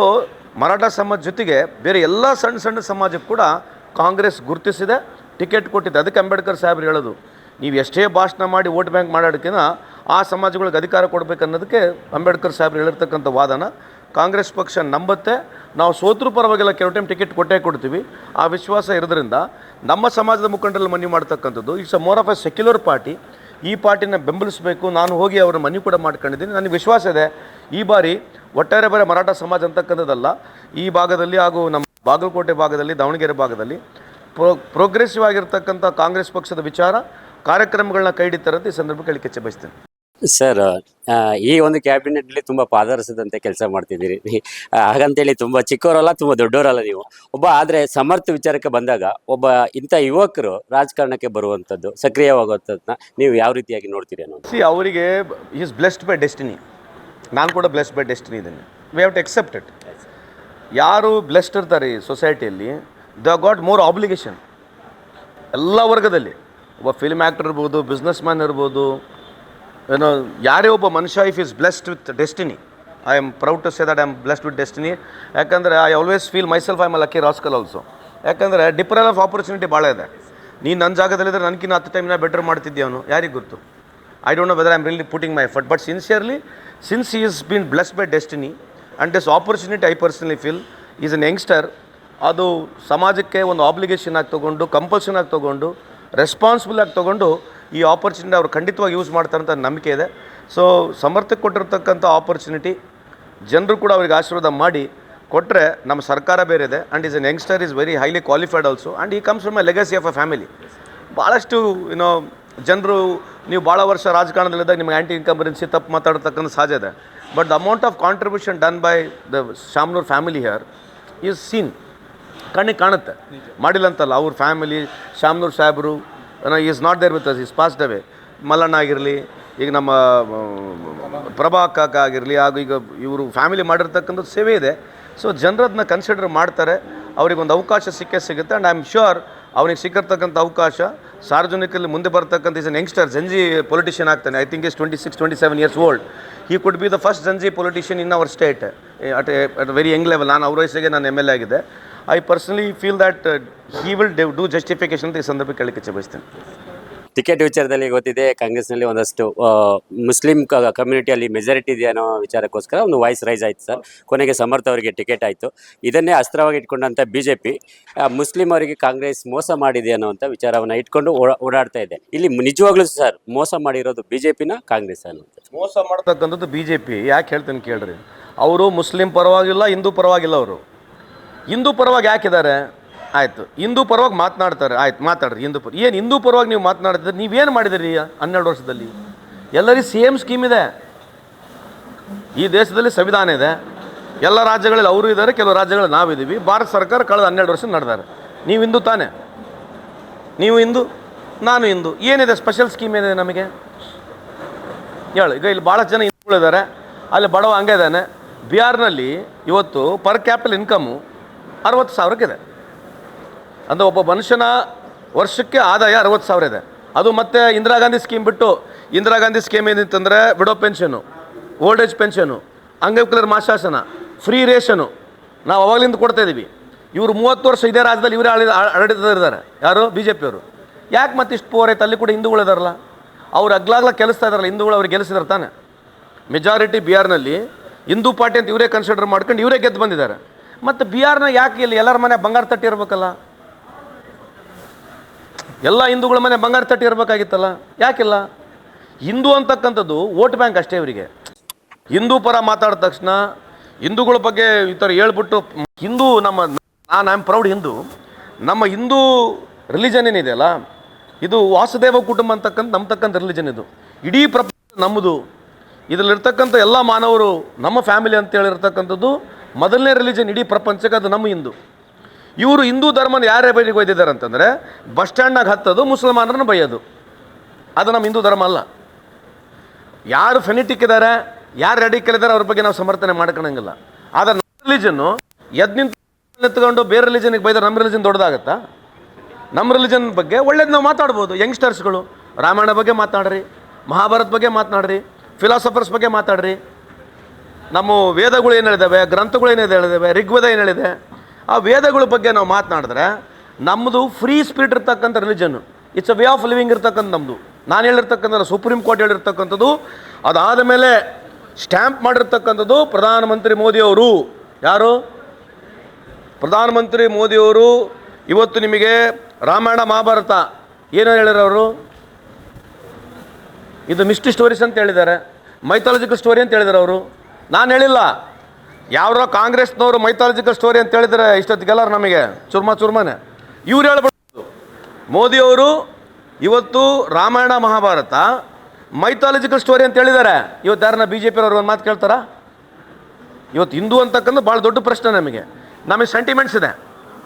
ಮರಾಠ ಸಮಾಜ ಜೊತೆಗೆ ಬೇರೆ ಎಲ್ಲ ಸಣ್ಣ ಸಮಾಜಕ್ಕೆ ಕೂಡ ಕಾಂಗ್ರೆಸ್ ಗುರುತಿಸಿದೆ, ಟಿಕೆಟ್ ಕೊಟ್ಟಿದೆ. ಅದಕ್ಕೆ ಅಂಬೇಡ್ಕರ್ ಸಾಹೇಬ್ರು ಹೇಳೋದು, ನೀವು ಎಷ್ಟೇ ಭಾಷಣ ಮಾಡಿ ವೋಟ್ ಬ್ಯಾಂಕ್ ಮಾಡೋದಕ್ಕಿಂತ ಆ ಸಮಾಜಗಳಿಗೆ ಅಧಿಕಾರ ಕೊಡಬೇಕು ಅನ್ನೋದಕ್ಕೆ ಅಂಬೇಡ್ಕರ್ ಸಾಹೇಬ್ರು ಹೇಳಿರ್ತಕ್ಕಂಥ ವಾದನ ಕಾಂಗ್ರೆಸ್ ಪಕ್ಷ ನಂಬುತ್ತೆ. ನಾವು ಸೋತರೂ ಪರವಾಗಿಲ್ಲ, ಕೆಲವು ಟೈಮ್ ಟಿಕೆಟ್ ಕೊಡ್ತೀವಿ. ಆ ವಿಶ್ವಾಸ ಇರೋದ್ರಿಂದ ನಮ್ಮ ಸಮಾಜದ ಮುಖಂಡರಲ್ಲಿ ಮನವಿ ಮಾಡ್ತಕ್ಕಂಥದ್ದು, it's a more of A secular party. ಈ ಪಾರ್ಟಿನ ಬೆಂಬಲಿಸಬೇಕು. ನಾನು ಹೋಗಿ ಅವರ ಮನವಿ ಕೂಡ ಮಾಡ್ಕೊಂಡಿದ್ದೀನಿ. ನನಗೆ ವಿಶ್ವಾಸ ಇದೆ, ಈ ಬಾರಿ ಒಟ್ಟಾರೆ ಬರೀ ಮರಾಠ ಸಮಾಜ ಅಂತಕ್ಕಂಥದ್ದಲ್ಲ, ಈ ಭಾಗದಲ್ಲಿ ಹಾಗೂ ನಮ್ಮ ಬಾಗಲಕೋಟೆ ಭಾಗದಲ್ಲಿ, ದಾವಣಗೆರೆ ಭಾಗದಲ್ಲಿ ಪ್ರೋಗ್ರೆಸಿವ್ ಆಗಿರ್ತಕ್ಕಂಥ ಕಾಂಗ್ರೆಸ್ ಪಕ್ಷದ ವಿಚಾರ ಕಾರ್ಯಕ್ರಮಗಳನ್ನ ಕೈ ಹಿಡಿತಾರಂತ ಈ ಸಂದರ್ಭ ಕೇಳಿಕೆ ಇಚ್ಛೆ ಬಯಸ್ತೇನೆ. ಸರ್, ಈ ಒಂದು ಕ್ಯಾಬಿನೆಟ್ಲಿ ತುಂಬ ಪಾದರಸದಂತೆ ಕೆಲಸ ಮಾಡ್ತಿದ್ದೀರಿ. ಹಾಗಂತೇಳಿ ತುಂಬ ಚಿಕ್ಕವರಲ್ಲ, ತುಂಬ ದೊಡ್ಡವರಲ್ಲ ನೀವು. ಆದರೆ ಸಮರ್ಥ ವಿಚಾರಕ್ಕೆ ಬಂದಾಗ ಒಬ್ಬ ಇಂಥ ಯುವಕರು ರಾಜಕಾರಣಕ್ಕೆ ಬರುವಂಥದ್ದು, ಸಕ್ರಿಯವಾಗುವಂಥದ್ದನ್ನ ನೀವು ಯಾವ ರೀತಿಯಾಗಿ ನೋಡ್ತೀರಿ ಅನ್ನೋದು? ಅವರಿಗೆ ಈಸ್ ಬ್ಲೆಸ್ಡ್ ಬೈ ಡೆಸ್ಟಿನಿ. ನಾನು ಕೂಡ ಬ್ಲೆಸ್ಡ್ ಬೈ ಡೆಸ್ಟಿನಿ ಇದ್ದೀನಿ. We have to accept it. ಯಾರು ಬ್ಲೆಸ್ಡ್ ಇರ್ತಾರೆ ಈ ಸೊಸೈಟಿಯಲ್ಲಿ, ದೇ ಗಾಟ್ ಮೋರ್ ಆಬ್ಲಿಗೇಷನ್. ಎಲ್ಲ ವರ್ಗದಲ್ಲಿ ಒಬ್ಬ ಫಿಲ್ಮ್ ಆ್ಯಕ್ಟರ್ ಇರ್ಬೋದು, ಬಿಸ್ನೆಸ್ ಮ್ಯಾನ್ ಇರ್ಬೋದು, ಏನೋ ಯಾರೇ ಒಬ್ಬ ಮನುಷ್ಯ, if is blessed with destiny, I am proud to say that I am blessed with destiny. ಯಾಕಂದರೆ I always feel myself I am a lucky rascal also. ಯಾಕಂದರೆ ಡಿಫರೆನ್ಸ್ ಆಫ್ ಆಪರ್ಚುನಿಟಿ ಭಾಳ ಇದೆ. ನೀನು ನನ್ನ ಜಾಗದಲ್ಲಿದ್ದರೆ ನನಗಿನ್ನ 10 ಟೈಮ್ನ ಬೆಟರ್ ಮಾಡ್ತಿದ್ದೆ ಅವನು, ಯಾರಿಗೆ ಗೊತ್ತು? I don't know whether I am really putting my effort, but sincerely, since he has been blessed by destiny and this opportunity, I personally feel, he is an youngster ಅದು ಸಮಾಜಕ್ಕೆ ಒಂದು ಆಬ್ಲಿಗೇಷನ್ ಆಗಿ ತೊಗೊಂಡು, compulsion ಆಗಿ ತೊಗೊಂಡು, responsible ಆಗಿ ತೊಗೊಂಡು ಈ ಆಪರ್ಚುನಿಟಿ ಅವ್ರು ಖಂಡಿತವಾಗಿ ಯೂಸ್ ಮಾಡ್ತಾರೆ ಅಂತ ನಂಬಿಕೆ ಇದೆ. ಸೊ ಸಮರ್ಥಕ್ಕೆ ಕೊಟ್ಟಿರ್ತಕ್ಕಂಥ ಆಪರ್ಚುನಿಟಿ ಜನರು ಕೂಡ ಅವ್ರಿಗೆ ಆಶೀರ್ವಾದ ಮಾಡಿ ಕೊಟ್ಟರೆ ನಮ್ಮ ಸರ್ಕಾರ ಬೇರೆ ಇದೆ. And is an youngster, is very highly qualified also, and he comes from a legacy of a family. ಭಾಳಷ್ಟು ಜನರು ನೀವು ಭಾಳ ವರ್ಷ ರಾಜಕಾರಣದಲ್ಲಿದ್ದಾಗ ನಿಮ್ಗೆ ಆ್ಯಂಟಿ ಇನ್ಕಂಬರೆನ್ಸಿ ತಪ್ಪು ಮಾತಾಡ್ತಕ್ಕಂಥ ಸಹಜ ಇದೆ. But the amount of contribution done by the Shamanur family here is seen, ಕಣ್ಣಿಗೆ ಕಾಣುತ್ತೆ. ಮಾಡಿಲ್ಲ ಅಂತಲ್ಲ, ಅವ್ರ ಫ್ಯಾಮಿಲಿ ಶಾಮ್ನೂರ್ ಸಾಹೇಬರು is not there with us, is passed away. Mallanna ಆಗಿರಲಿ, ಈಗ ನಮ್ಮ ಪ್ರಭಾ ಅಕ್ಕ ಆಗಿರಲಿ, ಹಾಗೂ ಈಗ ಇವರು ಫ್ಯಾಮಿಲಿ ಮಾಡಿರ್ತಕ್ಕಂಥದ್ದು ಸೇವೆ ಇದೆ. ಸೊ ಜನರು ಅದನ್ನ ಕನ್ಸಿಡರ್ ಮಾಡ್ತಾರೆ, ಅವ್ರಿಗೊಂದು ಅವಕಾಶ ಸಿಗುತ್ತೆ. ಆ್ಯಂಡ್ ಐ ಆಮ್ ಶ್ಯೂರ್ ಅವನಿಗೆ ಸಿಕ್ಕಿರ್ತಕ್ಕಂಥ ಅವಕಾಶ ಸಾರ್ವಜನಿಕರಲ್ಲಿ ಮುಂದೆ ಬರ್ತಕ್ಕಂಥ is an youngster, Gen Z politician ಆಗ್ತಾನೆ. I think is 26-27 years old. He could be the first Gen Z politician in our state at very young level. ನಾನು ಅವ್ರ ವಯಸ್ಸಿಗೆ ನಾನು MLA ಆಗಿದ್ದೆ. I personally feel that he will do justification ಅಂತ ಈ ಸಂದರ್ಭಕ್ಕೆ ಹೇಳಕ್ಕೆ ಬಯಸ್ತೇನೆ. ಟಿಕೆಟ್ ವಿಚಾರದಲ್ಲಿ ಗೊತ್ತಿದೆ, ಕಾಂಗ್ರೆಸ್ನಲ್ಲಿ ಒಂದಷ್ಟು ಮುಸ್ಲಿಂ ಕಮ್ಯುನಿಟಿಯಲ್ಲಿ ಮೆಜಾರಿಟಿ ಇದೆ ಅನ್ನೋ ವಿಚಾರಕ್ಕೋಸ್ಕರ ಒಂದು ವಾಯ್ಸ್ ರೈಸ್ ಆಯಿತು ಸರ್. ಕೊನೆಗೆ ಸಮರ್ಥ ಅವರಿಗೆ ಟಿಕೆಟ್ ಆಯಿತು. ಇದನ್ನೇ ಅಸ್ತ್ರವಾಗಿ ಇಟ್ಕೊಂಡಂಥ BJP ಮುಸ್ಲಿಂ ಅವರಿಗೆ ಕಾಂಗ್ರೆಸ್ ಮೋಸ ಮಾಡಿದೆ ಅನ್ನೋವಂಥ ವಿಚಾರವನ್ನು ಇಟ್ಕೊಂಡು ಓಡಾಡ್ತಾ ಇದೆ. ಇಲ್ಲಿ ನಿಜವಾಗ್ಲೂ ಸರ್ ಮೋಸ ಮಾಡಿರೋದು BJPನ ಕಾಂಗ್ರೆಸ್ ಅನ್ನೋದು? ಮೋಸ ಮಾಡ್ತಕ್ಕಂಥದ್ದು BJP. ಯಾಕೆ ಹೇಳ್ತೇನೆ ಕೇಳ್ರಿ, ಅವರು ಮುಸ್ಲಿಂ ಪರವಾಗಿಲ್ಲ, ಹಿಂದೂ ಪರವಾಗಿಲ್ಲ. ಅವರು ಹಿಂದೂ ಪರವಾಗಿ ಯಾಕಿದ್ದಾರೆ? ಆಯಿತು, ಹಿಂದೂ ಪರವಾಗಿ ಮಾತನಾಡ್ತಾರೆ, ಆಯ್ತು ಮಾತಾಡ್ರಿ. ಏನು ಹಿಂದೂ ಪರವಾಗಿ ನೀವು ಮಾತನಾಡ್ತಿದ್ರೆ ನೀವೇನು ಮಾಡಿದಿರಿ 12 ವರ್ಷದಲ್ಲಿ? ಎಲ್ಲರಿಗೂ ಸೇಮ್ ಸ್ಕೀಮ್ ಇದೆ. ಈ ದೇಶದಲ್ಲಿ ಸಂವಿಧಾನ ಇದೆ, ಎಲ್ಲ ರಾಜ್ಯಗಳಲ್ಲಿ ಅವರು ಇದ್ದಾರೆ, ಕೆಲವು ರಾಜ್ಯಗಳಲ್ಲಿ ನಾವಿದ್ದೀವಿ. ಭಾರತ ಸರ್ಕಾರ ಕಳೆದ 12 ವರ್ಷ ನಡೆದಾರೆ. ನೀವು ಹಿಂದೂ ತಾನೇ? ನೀವು ಹಿಂದೂ, ನಾನು ಹಿಂದೂ. ಏನಿದೆ ಸ್ಪೆಷಲ್ ಸ್ಕೀಮ್ ಏನಿದೆ ನಮಗೆ ಹೇಳು. ಈಗ ಇಲ್ಲಿ ಭಾಳಷ್ಟು ಜನ ಹಿಂದೂಗಳಿದ್ದಾರೆ, ಅಲ್ಲಿ ಬಡವ ಹಂಗೆ ಇದ್ದಾನೆ. ಬಿಹಾರ್ನಲ್ಲಿ ಇವತ್ತು ಪರ್ ಕ್ಯಾಪಿಟಲ್ ಇನ್ಕಮು 60,000 ಇದೆ. ಅಂದರೆ ಒಬ್ಬ ಮನುಷ್ಯನ ವರ್ಷಕ್ಕೆ ಆದಾಯ 60,000 ಇದೆ. ಅದು ಮತ್ತು ಇಂದಿರಾ ಗಾಂಧಿ ಸ್ಕೀಮ್ ಬಿಟ್ಟು, ಇಂದಿರಾ ಗಾಂಧಿ ಸ್ಕೀಮ್ ಏನಿತ್ತಂದರೆ widow pension, old age pension, ಅಂಗವಿಕಲರ ಮಾಸಾಸನ, ಫ್ರೀ ರೇಷನು ನಾವು ಅವಾಗಲಿಂದ ಕೊಡ್ತಾಯಿದ್ದೀವಿ. ಇವರು 30 ವರ್ಷ ಇದೇ ರಾಜ್ಯದಲ್ಲಿ ಇವರೇ ಆಡಳಿತದಲ್ಲಿದ್ದಾರೆ. ಯಾರು? BJP ಅವರು. ಯಾಕೆ ಮತ್ತೆ ಇಷ್ಟು ಪೋರ್ ಐತೆ? ಅಲ್ಲಿ ಕೂಡ ಹಿಂದೂಗಳು ಇದಾರಲ್ಲ, ಅವ್ರು ಅಗ್ಲಾಗ್ಲ ಕೆಲಸ್ತಾ ಇದಾರಲ್ಲ, ಹಿಂದೂಗಳು ಅವ್ರಿಗೆ ಗೆಲ್ಲಿಸಿದಾರೆ ತಾನೆ. ಮೆಜಾರಿಟಿ ಬಿಹಾರ್ನಲ್ಲಿ ಹಿಂದೂ ಪಾರ್ಟಿ ಅಂತ ಇವರೇ ಕನ್ಸಿಡರ್ ಮಾಡ್ಕೊಂಡು ಇವರೇ ಗೆದ್ದು ಬಂದಿದ್ದಾರೆ. ಮತ್ತು ಬಿಹಾರ್ನ ಯಾಕೆ ಇಲ್ಲಿ ಎಲ್ಲರ ಮನೆ ಬಂಗಾರ ತಟ್ಟಿ ಇರಬೇಕಲ್ಲ? ಎಲ್ಲ ಹಿಂದೂಗಳ ಮನೆ ಬಂಗಾರ ತಟ್ಟಿ ಇರಬೇಕಾಗಿತ್ತಲ್ಲ, ಯಾಕಿಲ್ಲ? ಹಿಂದೂ ಅಂತಕ್ಕಂಥದ್ದು ವೋಟ್ ಬ್ಯಾಂಕ್ ಅಷ್ಟೇ ಇವರಿಗೆ. ಹಿಂದೂ ಪರ ಮಾತಾಡಿದ ತಕ್ಷಣ ಹಿಂದೂಗಳ ಬಗ್ಗೆ ಈ ಥರ ಹೇಳ್ಬಿಟ್ಟು Hindu I am proud Hindu. ನಮ್ಮ ಹಿಂದೂ ರಿಲಿಜನ್ ಏನಿದೆಯಲ್ಲ, ಇದು ವಾಸುದೇವ ಕುಟುಂಬ ಅಂತಕ್ಕಂಥ ರಿಲಿಜನ್. ಇದು ಇಡೀ ಪ್ರಪಂಚ ನಮ್ಮದು. ಇದರಲ್ಲಿರ್ತಕ್ಕಂಥ ಎಲ್ಲ ಮಾನವರು ನಮ್ಮ ಫ್ಯಾಮಿಲಿ ಅಂತೇಳಿರ್ತಕ್ಕಂಥದ್ದು ಮೊದಲನೇ ರಿಲಿಜನ್ ಇಡೀ ಪ್ರಪಂಚಕ್ಕೆ, ಅದು ನಮ್ಮ ಹಿಂದೂ. ಇವರು ಹಿಂದೂ ಧರ್ಮನ ಯಾರೇ ಬೈಲಿಗೆ ಒಯ್ದಿದ್ದಾರೆ ಅಂತಂದರೆ ಬಸ್ ಸ್ಟ್ಯಾಂಡ್ನಾಗ ಹತ್ತೋದು, ಮುಸಲ್ಮಾನರನ್ನು ಬೈಯೋದು. ಅದು ನಮ್ಮ ಹಿಂದೂ ಧರ್ಮ ಅಲ್ಲ. ಯಾರು ಫೆನಿಟಿಕ್ ಇದ್ದಾರೆ, ಯಾರು ರೆಡಿಕಲ್ ಇದ್ದಾರೆ, ಅವ್ರ ಬಗ್ಗೆ ನಾವು ಸಮರ್ಥನೆ ಮಾಡ್ಕೊಳಂಗಿಲ್ಲ. ಆದರೆ ನಮ್ಮ ರಿಲಿಜನ್ನು ಎತ್ಕೊಂಡು ಬೇರೆ ರಿಲಿಜನ್ಗೆ ಬೈದರೆ ನಮ್ಮ ರಿಲಿಜನ್ ದೊಡ್ಡದಾಗತ್ತಾ? ನಮ್ಮ ರಿಲಿಜನ್ ಬಗ್ಗೆ ಒಳ್ಳೇದು ನಾವು ಮಾತಾಡ್ಬೋದು. ಯಂಗ್ಸ್ಟರ್ಸ್ಗಳು ರಾಮಾಯಣ ಬಗ್ಗೆ ಮಾತಾಡ್ರಿ, ಮಹಾಭಾರತ ಬಗ್ಗೆ ಮಾತನಾಡ್ರಿ, ಫಿಲಾಸಫರ್ಸ್ ಬಗ್ಗೆ ಮಾತಾಡ್ರಿ. ನಮ್ಮ ವೇದಗಳು ಏನು ಹೇಳಿದ್ದಾವೆ, ಗ್ರಂಥಗಳು ಏನು ಹೇಳಿದ್ದಾವೆ, ಋಗ್ವೇದ ಏನು ಹೇಳಿದೆ, ಆ ವೇದಗಳ ಬಗ್ಗೆ ನಾವು ಮಾತನಾಡಿದ್ರೆ ನಮ್ಮದು ಫ್ರೀ ಸ್ಪಿರಿಟ್ ಇರ್ತಕ್ಕಂಥ religion, it's a way of living ಇರ್ತಕ್ಕಂಥ ನಮ್ಮದು. ನಾನು ಹೇಳಿರ್ತಕ್ಕಂಥ ಸುಪ್ರೀಂ ಕೋರ್ಟ್ ಹೇಳಿರ್ತಕ್ಕಂಥದ್ದು, ಅದಾದ ಮೇಲೆ ಸ್ಟ್ಯಾಂಪ್ ಮಾಡಿರ್ತಕ್ಕಂಥದ್ದು ಪ್ರಧಾನಮಂತ್ರಿ ಮೋದಿಯವರು. ಯಾರು? ಪ್ರಧಾನಮಂತ್ರಿ ಮೋದಿಯವರು. ಇವತ್ತು ನಿಮಗೆ ರಾಮಾಯಣ ಮಹಾಭಾರತ ಏನೋ ಹೇಳಿರೋರು, ಇದು ಮಿಸ್ಟ್ರಿ ಸ್ಟೋರೀಸ್ ಅಂತ ಹೇಳಿದ್ದಾರೆ, ಮೈಥಾಲಜಿಕಲ್ ಸ್ಟೋರಿ ಅಂತ ಹೇಳಿದ್ದಾರೆ ಅವರು. ನಾನು ಹೇಳಿಲ್ಲ. ಯಾರೋ ಕಾಂಗ್ರೆಸ್ನವರು ಮೈಥಾಲಜಿಕಲ್ ಸ್ಟೋರಿ ಅಂತ ಹೇಳಿದರೆ ಇಷ್ಟೊತ್ತಿಗೆಲ್ಲರು ನಮಗೆ ಚುರ್ಮಾನೆ. ಇವ್ರು ಹೇಳ್ಬಿಟ್ಟು ಮೋದಿಯವರು ಇವತ್ತು ರಾಮಾಯಣ ಮಹಾಭಾರತ ಮೈಥಾಲಜಿಕಲ್ ಸ್ಟೋರಿ ಅಂತ ಹೇಳಿದ್ದಾರೆ. ಇವತ್ತು ಯಾರನ್ನ BJP ಅವರು ಒಂದು ಮಾತು ಕೇಳ್ತಾರಾ? ಇವತ್ತು ಹಿಂದೂ ಅಂತಕ್ಕಂಥ ಭಾಳ ದೊಡ್ಡ ಪ್ರಶ್ನೆ. ನಮಗೆ ಸೆಂಟಿಮೆಂಟ್ಸ್ ಇದೆ.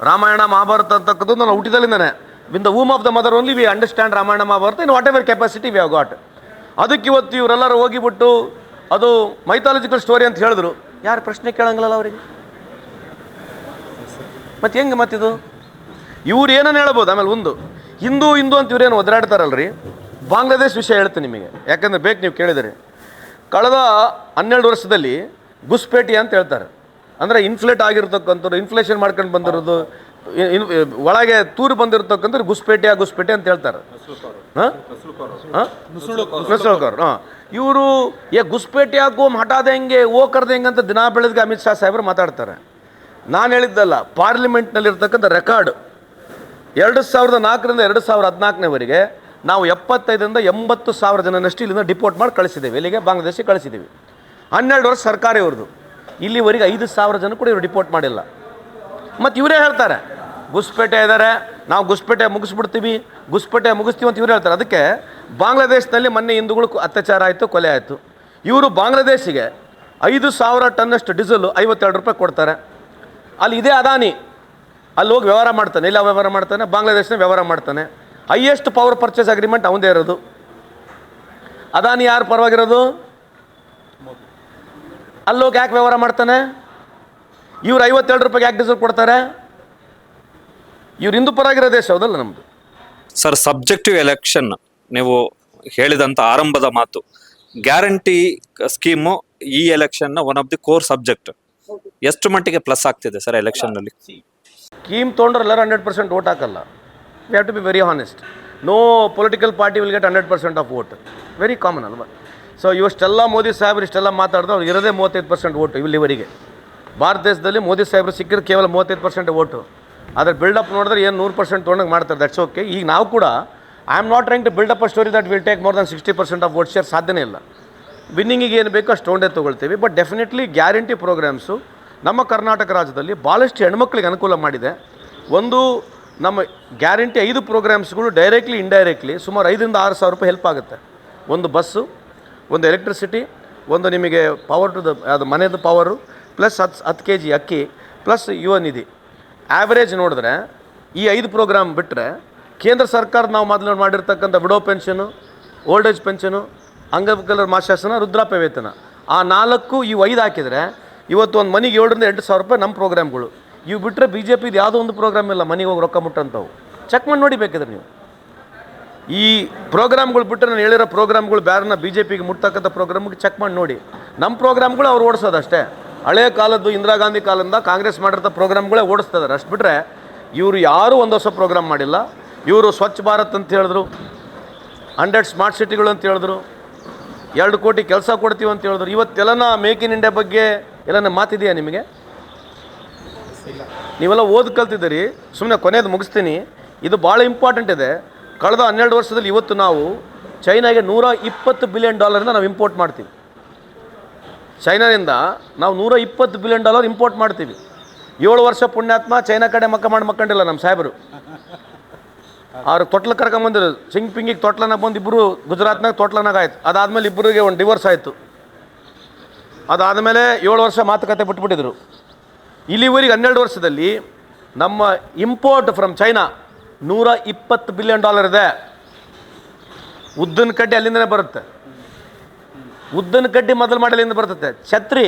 ರಾಮಾಯಣ ಮಹಾಭಾರತ ಅಂತಕ್ಕಂಥದ್ದು ನಾನು ಹುಟ್ಟಿದಲ್ಲಿಂದಾನೆ, within the womb of the mother only we understand Ramayana Mahabharata in whatever capacity we have got. ಅದಕ್ಕೆ ಇವತ್ತು ಇವರೆಲ್ಲರೂ ಹೋಗಿಬಿಟ್ಟು ಅದು ಮೈಥಾಲಜಿಕಲ್ ಸ್ಟೋರಿ ಅಂತ ಹೇಳಿದ್ರು. ಯಾರು ಪ್ರಶ್ನೆ ಕೇಳಂಗಿಲ್ಲ ಅವರಿಗೆ. ಮತ್ತು ಹೆಂಗೆ ಮತ್ತಿದು? ಇವ್ರು ಏನನ್ನು ಹೇಳ್ಬೋದು. ಆಮೇಲೆ ಒಂದು ಹಿಂದೂ ಅಂತ ಇವ್ರೇನು ಒದರಾಡ್ತಾರಲ್ರಿ. ಬಾಂಗ್ಲಾದೇಶ್ ವಿಷಯ ಹೇಳ್ತೀನಿ ನಿಮಗೆ, ಯಾಕಂದರೆ ಬೇಕು ನೀವು ಕೇಳಿದರೆ. ಕಳೆದ 12 ವರ್ಷದಲ್ಲಿ ಗುಸ್ಪೇಟಿ ಅಂತ ಹೇಳ್ತಾರೆ. ಅಂದರೆ ಇನ್ಫ್ಲೇಟ್ ಆಗಿರ್ತಕ್ಕಂಥವ್ರು, ಇನ್ಫ್ಲೇಷನ್ ಮಾಡ್ಕೊಂಡು ಬಂದಿರೋದು, ಒಳಗೆ ತೂರು ಬಂದಿರತಕ್ಕಂಥವ್ರು ಗುಸ್ಪೇಟೆ ಅಂತ ಹೇಳ್ತಾರೆ. ನುಸುಳುಕೋರ್. ಇವರು ಗುಸ್ಪೇಟೆ ಹಾಕು ಹಠಾದ ಹೆಂಗೆ ಓ ಕರ್ದ ಹೆಂಗೆ ಅಂತ ದಿನ ಬೆಳಗ್ಗೆ ಅಮಿತ್ ಶಾ ಸಾಹೇಬರು ಮಾತಾಡ್ತಾರೆ. ನಾನು ಹೇಳಿದ್ದಲ್ಲ, ಪಾರ್ಲಿಮೆಂಟ್ನಲ್ಲಿರ್ತಕ್ಕಂಥ ರೆಕಾರ್ಡ್ 2004ರಿಂದ 2014ವರೆಗೆ ನಾವು 75ರಿಂದ 80,000 ಜನನಷ್ಟು ಇಲ್ಲಿಂದ ಡಿಪೋರ್ಟ್ ಮಾಡಿ ಕಳಿಸಿದ್ದೇವೆ. ಇಲ್ಲಿಗೆ ಬಾಂಗ್ಲಾದೇಶಕ್ಕೆ ಕಳಿಸಿದ್ದೀವಿ. 12 ವರ್ಷ ಸರ್ಕಾರ ಇವ್ರದ್ದು. ಇಲ್ಲಿವರೆಗೆ 5,000 ಜನ ಕೂಡ ಇವರು ಡಿಪೋರ್ಟ್ ಮಾಡಿಲ್ಲ. ಮತ್ತು ಇವರೇ ಹೇಳ್ತಾರೆ ಗುಸ್ಪೇಟೆ ಇದ್ದಾರೆ, ನಾವು ಗುಸ್ಪೇಟೆ ಮುಗಿಸ್ಬಿಡ್ತೀವಿ, ಗುಸ್ಪೇಟೆ ಮುಗಿಸ್ತೀವಿ ಅಂತ ಇವರು ಹೇಳ್ತಾರೆ. ಅದಕ್ಕೆ ಬಾಂಗ್ಲಾದೇಶದಲ್ಲಿ ಮೊನ್ನೆ ಹಿಂದೂಗಳು ಅತ್ಯಾಚಾರ ಆಯಿತು, ಕೊಲೆ ಆಯಿತು. ಇವರು ಬಾಂಗ್ಲಾದೇಶಿಗೆ 5,000 ಟನ್ನಷ್ಟು ಡೀಸೆಲ್ 52 ರೂಪಾಯಿ ಕೊಡ್ತಾರೆ. ಅಲ್ಲಿ ಇದೇ ಅದಾನಿ ಅಲ್ಲಿ ಹೋಗಿ ವ್ಯವಹಾರ ಮಾಡ್ತಾನೆ. ಇಲ್ಲ ವ್ಯವಹಾರ ಮಾಡ್ತಾನೆ, ಬಾಂಗ್ಲಾದೇಶನ ವ್ಯವಹಾರ ಮಾಡ್ತಾನೆ. ಹೈಯೆಸ್ಟ್ ಪವರ್ ಪರ್ಚೇಸ್ ಅಗ್ರಿಮೆಂಟ್ ಅವನದೇ ಇರೋದು. ಅದಾನಿ ಯಾರು ಪರವಾಗಿರೋದು? ಅಲ್ಲೋಗಿ ಯಾಕೆ ವ್ಯವಹಾರ ಮಾಡ್ತಾನೆ? ಇವ್ರು 52 ರೂಪಾಯಿಗೆ ಯಾಕೆ ಡೀಸೆಲ್ ಕೊಡ್ತಾರೆ? ಇವ್ರು ಹಿಂದೂ ಪರವಾಗಿರೋ ದೇಶ ಹೌದಲ್ಲ ನಮ್ಮದು. ಸರ್, ಸಬ್ಜೆಕ್ಟಿವ್ ಎಲೆಕ್ಷನ್ ನೀವು ಹೇಳಿದಂತ ಆರಂಭದ ಮಾತು, ಗ್ಯಾರಂಟಿ ಸ್ಕೀಮು ಈ election one of the core subject. ಎಷ್ಟು ಮಟ್ಟಿಗೆ ಪ್ಲಸ್ ಆಗ್ತಿದೆ ಸರ್ ಎಲೆಕ್ಷನ್ ನಲ್ಲಿ? ಸ್ಕೀಮ್ ತೊಗೊಂಡ್ರೆ ಎಲ್ಲರೂ 100% ವೋಟ್ ಹಾಕಲ್ಲ. We have to be very honest. No political party will get 100% of vote. Very common ಅಲ್ವಾ? ಸೊ ಇಷ್ಟೆಲ್ಲ ಮೋದಿ ಸಾಹೇಬ್ರು ಇಷ್ಟೆಲ್ಲ ಮಾತಾಡಿದ್ರೆ ಅವ್ರು ಇರೋದೇ 35% ವೋಟು ಇಲ್ಲಿವರೆಗೆ. ಭಾರತ ದೇಶದಲ್ಲಿ ಮೋದಿ ಸಾಹೇಬ್ರು ಸಿಕ್ಕಿದ್ರೆ ಕೇವಲ 35% ವೋಟು. ಅದ್ರ ಬಿಲ್ಡಪ್ ನೋಡಿದ್ರೆ ಏನು 100% ತೊಗೊಂಡಂಗೆ ಮಾಡ್ತಾರೆ. That's okay. ಈಗ ನಾವು ಕೂಡ I am not trying to build up a story that will take more than 60% of vote share. ಸಾಧ್ಯನೇ ಇಲ್ಲ. ವಿನ್ನಿಂಗಿಗೆ ಏನು ಬೇಕೋ ಅಷ್ಟು ತೊಗೊಂಡೇ ತೊಗೊಳ್ತೀವಿ. ಬಟ್ ಡೆಫಿನೆಟ್ಲಿ ಗ್ಯಾರಂಟಿ ಪ್ರೋಗ್ರಾಮ್ಸು ನಮ್ಮ ಕರ್ನಾಟಕ ರಾಜ್ಯದಲ್ಲಿ ಭಾಳಷ್ಟು ಹೆಣ್ಮಕ್ಳಿಗೆ ಅನುಕೂಲ ಮಾಡಿದೆ. ಒಂದು ನಮ್ಮ ಗ್ಯಾರಂಟಿ 5 ಪ್ರೋಗ್ರಾಮ್ಸ್ಗಳು ಡೈರೆಕ್ಟ್ಲಿ ಇಂಡೈರೆಕ್ಟ್ಲಿ ಸುಮಾರು 5,000 to 6,000 ರೂಪಾಯಿ ಹೆಲ್ಪ್ ಆಗುತ್ತೆ. ಒಂದು ಬಸ್ಸು, ಒಂದು ಎಲೆಕ್ಟ್ರಿಸಿಟಿ, ಒಂದು ನಿಮಗೆ ಪವರ್ ಟು ಅದು ಮನೆಯದು ಪವರು, ಪ್ಲಸ್ 10 kg ಅಕ್ಕಿ, ಪ್ಲಸ್ ಯುವ ನಿಧಿ. ಆ್ಯಾವ್ರೇಜ್ ನೋಡಿದ್ರೆ ಈ 5 ಪ್ರೋಗ್ರಾಮ್ ಬಿಟ್ಟರೆ ಕೇಂದ್ರ ಸರ್ಕಾರ ನಾವು ಮೊದಲು ಮಾಡಿರ್ತಕ್ಕಂಥ widow pension, old age pension, ಅಂಗವಿಕಲರ ಮಾಸಾಸನ, ವೃದ್ಧಾಪ್ಯ ವೇತನ, ಆ 4 ಇವು 5 ಹಾಕಿದರೆ ಇವತ್ತು ಒಂದು ಮನೆಗೆ 7,000 to 8,000 ರೂಪಾಯಿ ನಮ್ಮ ಪ್ರೋಗ್ರಾಮ್ಗಳು. ಇವು ಬಿಟ್ಟರೆ ಬಿ ಜೆ ಪಿದು ಯಾವುದೋ ಒಂದು ಪ್ರೋಗ್ರಾಮ್ ಇಲ್ಲ ಮನೆಗೆ ಹೋಗಿ ರೊಕ್ಕ ಮುಟ್ಟಂಥವು. ಚೆಕ್ ಮಾಡಿ ನೋಡಿ ಬೇಕಿದ್ರೆ ನೀವು. ಈ ಪ್ರೋಗ್ರಾಮ್ಗಳು ಬಿಟ್ಟರೆ ನಾನು ಹೇಳಿರೋ ಪ್ರೋಗ್ರಾಮ್ಗಳು ಬೇರೆನ ಬಿ ಜೆ ಪಿಗೆ ಮುಟ್ತಕ್ಕಂಥ ಪ್ರೋಗ್ರಾಮ್ಗೆ ಚೆಕ್ ಮಾಡಿ ನೋಡಿ. ನಮ್ಮ ಪ್ರೋಗ್ರಾಮ್ಗಳು ಅವ್ರು ಓಡಿಸೋದಷ್ಟೇ. ಹಳೆಯ ಕಾಲದ್ದು ಇಂದಿರಾ ಗಾಂಧಿ ಕಾಲದಿಂದ ಕಾಂಗ್ರೆಸ್ ಮಾಡಿರೋ ಪ್ರೋಗ್ರಾಮ್ಗಳೇ ಓಡಿಸ್ತಿದ್ದಾರೆ. ಅಷ್ಟು ಬಿಟ್ಟರೆ ಇವರು ಯಾರೂ ಒಂದು ಹೊಸ ಪ್ರೋಗ್ರಾಮ್ ಮಾಡಿಲ್ಲ. ಇವರು ಸ್ವಚ್ಛ ಭಾರತ್ ಅಂತ ಹೇಳಿದ್ರು, 100 ಸ್ಮಾರ್ಟ್ ಸಿಟಿಗಳು ಅಂತ ಹೇಳಿದ್ರು, 2 ಕೋಟಿ ಕೆಲಸ ಕೊಡ್ತೀವಿ ಅಂತ ಹೇಳಿದ್ರು. ಇವತ್ತೆಲ್ಲನ ಮೇಕ್ ಇನ್ ಇಂಡಿಯಾ ಬಗ್ಗೆ ಎಲ್ಲನ ಮಾತಿದೆಯಾ ನಿಮಗೆ? ನೀವೆಲ್ಲ ಓದಿ ಕಲ್ತಿದ್ದೀರಿ. ಸುಮ್ಮನೆ ಕೊನೆಯದು ಮುಗಿಸ್ತೀನಿ. ಇದು ಭಾಳ ಇಂಪಾರ್ಟೆಂಟ್ ಇದೆ. ಕಳೆದ 12 ವರ್ಷದಲ್ಲಿ ಇವತ್ತು ನಾವು ಚೈನಾಗೆ $120 ಬಿಲಿಯನ್ ನಾವು ಇಂಪೋರ್ಟ್ ಮಾಡ್ತೀವಿ. ಚೈನಾದಿಂದ ನಾವು $120 ಬಿಲಿಯನ್ ಇಂಪೋರ್ಟ್ ಮಾಡ್ತೀವಿ. 7 ವರ್ಷ ಪುಣ್ಯಾತ್ಮ ಚೈನಾ ಕಡೆ ಮಕ್ಕಂಡಿಲ್ಲ ನಮ್ಮ ಸಾಹೇಬರು. ಅವ್ರಿಗೆ ತೊಟ್ಲ ಕರ್ಕೊಂಬಂದಿರು. ಪಿಂಗಿಗೆ ತೊಟ್ಲನಾಗ ಬಂದು ಇಬ್ಬರು ಗುಜರಾತ್ನಾಗ ತೊಟ್ಲನಾಗ ಆಯ್ತು. ಅದಾದಮೇಲೆ ಇಬ್ಬರಿಗೆ ಒಂದು ಡಿವೋರ್ಸ್ ಆಯಿತು. ಅದಾದಮೇಲೆ 7 ವರ್ಷ ಮಾತುಕತೆ ಬಿಟ್ಬಿಟ್ಟಿದ್ರು. ಇಲ್ಲಿವರೆಗೆ 12 ವರ್ಷದಲ್ಲಿ ನಮ್ಮ ಇಂಪೋರ್ಟ್ ಫ್ರಮ್ ಚೈನಾ $120 ಬಿಲಿಯನ್ ಇದೆ. ಉದ್ದಿನ ಕಡ್ಡಿ ಅಲ್ಲಿಂದನೇ ಬರುತ್ತೆ. ಉದ್ದಿನ ಕಡ್ಡಿ ಮೊದಲು ಮಾಡಲಿಂದ ಬರ್ತದೆ. ಛತ್ರಿ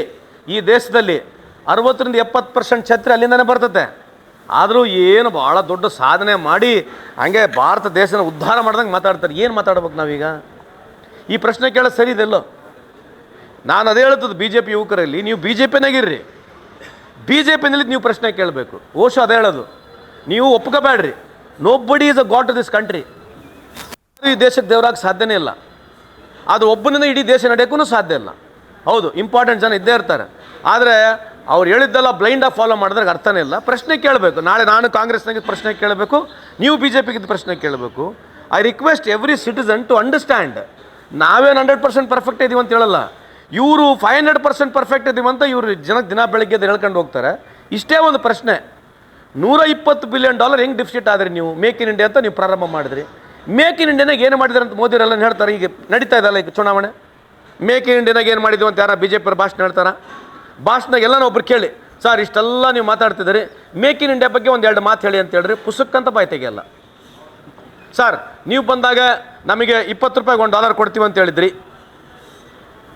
ಈ ದೇಶದಲ್ಲಿ 60% to 70% ಛತ್ರಿ ಅಲ್ಲಿಂದನೇ ಬರ್ತದೆ. ಆದರೂ ಏನು ಭಾಳ ದೊಡ್ಡ ಸಾಧನೆ ಮಾಡಿ ಹಂಗೆ ಭಾರತ ದೇಶನ ಉದ್ಧಾರ ಮಾಡ್ದಂಗೆ ಮಾತಾಡ್ತಾರೆ. ಏನು ಮಾತಾಡ್ಬೇಕು ನಾವೀಗ? ಈ ಪ್ರಶ್ನೆ ಕೇಳೋದು ಸರಿ ಇದೆಲ್ಲೋ? ನಾನು ಅದೇ ಹೇಳ್ತದ್ದು ಬಿ ಜೆ ಪಿ ಯುವಕರಲ್ಲಿ, ನೀವು ಬಿ ಜೆ ಪಿನಾಗಿರ್ರಿ, ಬಿ ಜೆ ಪಿನಲ್ಲಿ ನೀವು ಪ್ರಶ್ನೆ ಕೇಳಬೇಕು. ಓಶೋ ಅದೇ ಹೇಳೋದು, ನೀವು ಒಪ್ಕೋಬೇಡ್ರಿ. Nobody is a god to this country. ಈ ದೇಶಕ್ಕೆ ದೇವರಾಗ ಸಾಧ್ಯನೇ ಇಲ್ಲ. ಅದು ಒಬ್ಬನಿಂದ ಇಡೀ ದೇಶ ನಡೆಯೋಕ್ಕೂ ಸಾಧ್ಯ ಇಲ್ಲ. ಹೌದು, ಇಂಪಾರ್ಟೆಂಟ್ ಜನ ಇದ್ದೇ ಇರ್ತಾರೆ. ಆದರೆ ಅವ್ರು ಹೇಳಿದ್ದೆಲ್ಲ ಬ್ಲೈಂಡಾಗಿ ಫಾಲೋ ಮಾಡಿದ್ರೆ ಅರ್ಥನೇ ಇಲ್ಲ. ಪ್ರಶ್ನೆ ಕೇಳಬೇಕು. ನಾಳೆ ನಾನು ಕಾಂಗ್ರೆಸ್ನಾಗ ಪ್ರಶ್ನೆ ಕೇಳಬೇಕು, ನೀವು ಬಿ ಜೆ ಪಿಗಿದ್ದು ಪ್ರಶ್ನೆ ಕೇಳಬೇಕು. I request every citizen to understand. ನಾವೇನು 100% ಪರ್ಫೆಕ್ಟ್ ಇದೀವಿ ಅಂತ ಹೇಳಲ್ಲ. ಇವರು 500% ಪರ್ಫೆಕ್ಟ್ ಇದೀವಿ ಅಂತ ಇವರು ಜನಕ್ಕೆ ದಿನ ಬೆಳಗ್ಗೆ ಹೇಳ್ಕೊಂಡು ಹೋಗ್ತಾರೆ. ಇಷ್ಟೇ ಒಂದು ಪ್ರಶ್ನೆ, $120 ಬಿಲಿಯನ್ ಹೆಂಗೆ ಡಿಫಿಸಿಟ್ ಆದರೆ ನೀವು ಮೇಕ್ ಇನ್ ಇಂಡಿಯಾ ಅಂತ ನೀವು ಪ್ರಾರಂಭ ಮಾಡಿದ್ರಿ. ಮೇಕ್ ಇನ್ ಇಂಡಿಯಾನಾಗ ಏನು ಮಾಡಿದಾರೆ ಅಂತ ಮೋದಿಯವರೆಲ್ಲ ಹೇಳ್ತಾರೆ. ಈಗ ನಡೀತಾ ಇದಲ್ಲ ಈಗ ಚುನಾವಣೆ, ಮೇಕ್ ಇನ್ ಇಂಡಿಯಾನಾಗ ಏನು ಮಾಡಿದ್ವಿ ಅಂತ ಯಾರು ಬಿ ಜೆ ಪಿ ಭಾಷಣ ಹೇಳ್ತಾರೆ. ಭಾಷಣದಾಗ ಎಲ್ಲ ಒಬ್ರು ಕೇಳಿ, ಸರ್ ಇಷ್ಟೆಲ್ಲ ನೀವು ಮಾತಾಡ್ತಿದ್ದೀರಿ, ಮೇಕ್ ಇನ್ ಇಂಡಿಯಾ ಬಗ್ಗೆ 1-2 ಮಾತು ಹೇಳಿ ಅಂತ ಹೇಳ್ರಿ. ಪುಸ್ತಕಂತ ಬಾಯಿ ತೆಗೆಯಲ್ಲ. ಸರ್ ನೀವು ಬಂದಾಗ ನಮಗೆ $20 $1 ಕೊಡ್ತೀವಿ ಅಂತ ಹೇಳಿದ್ರಿ,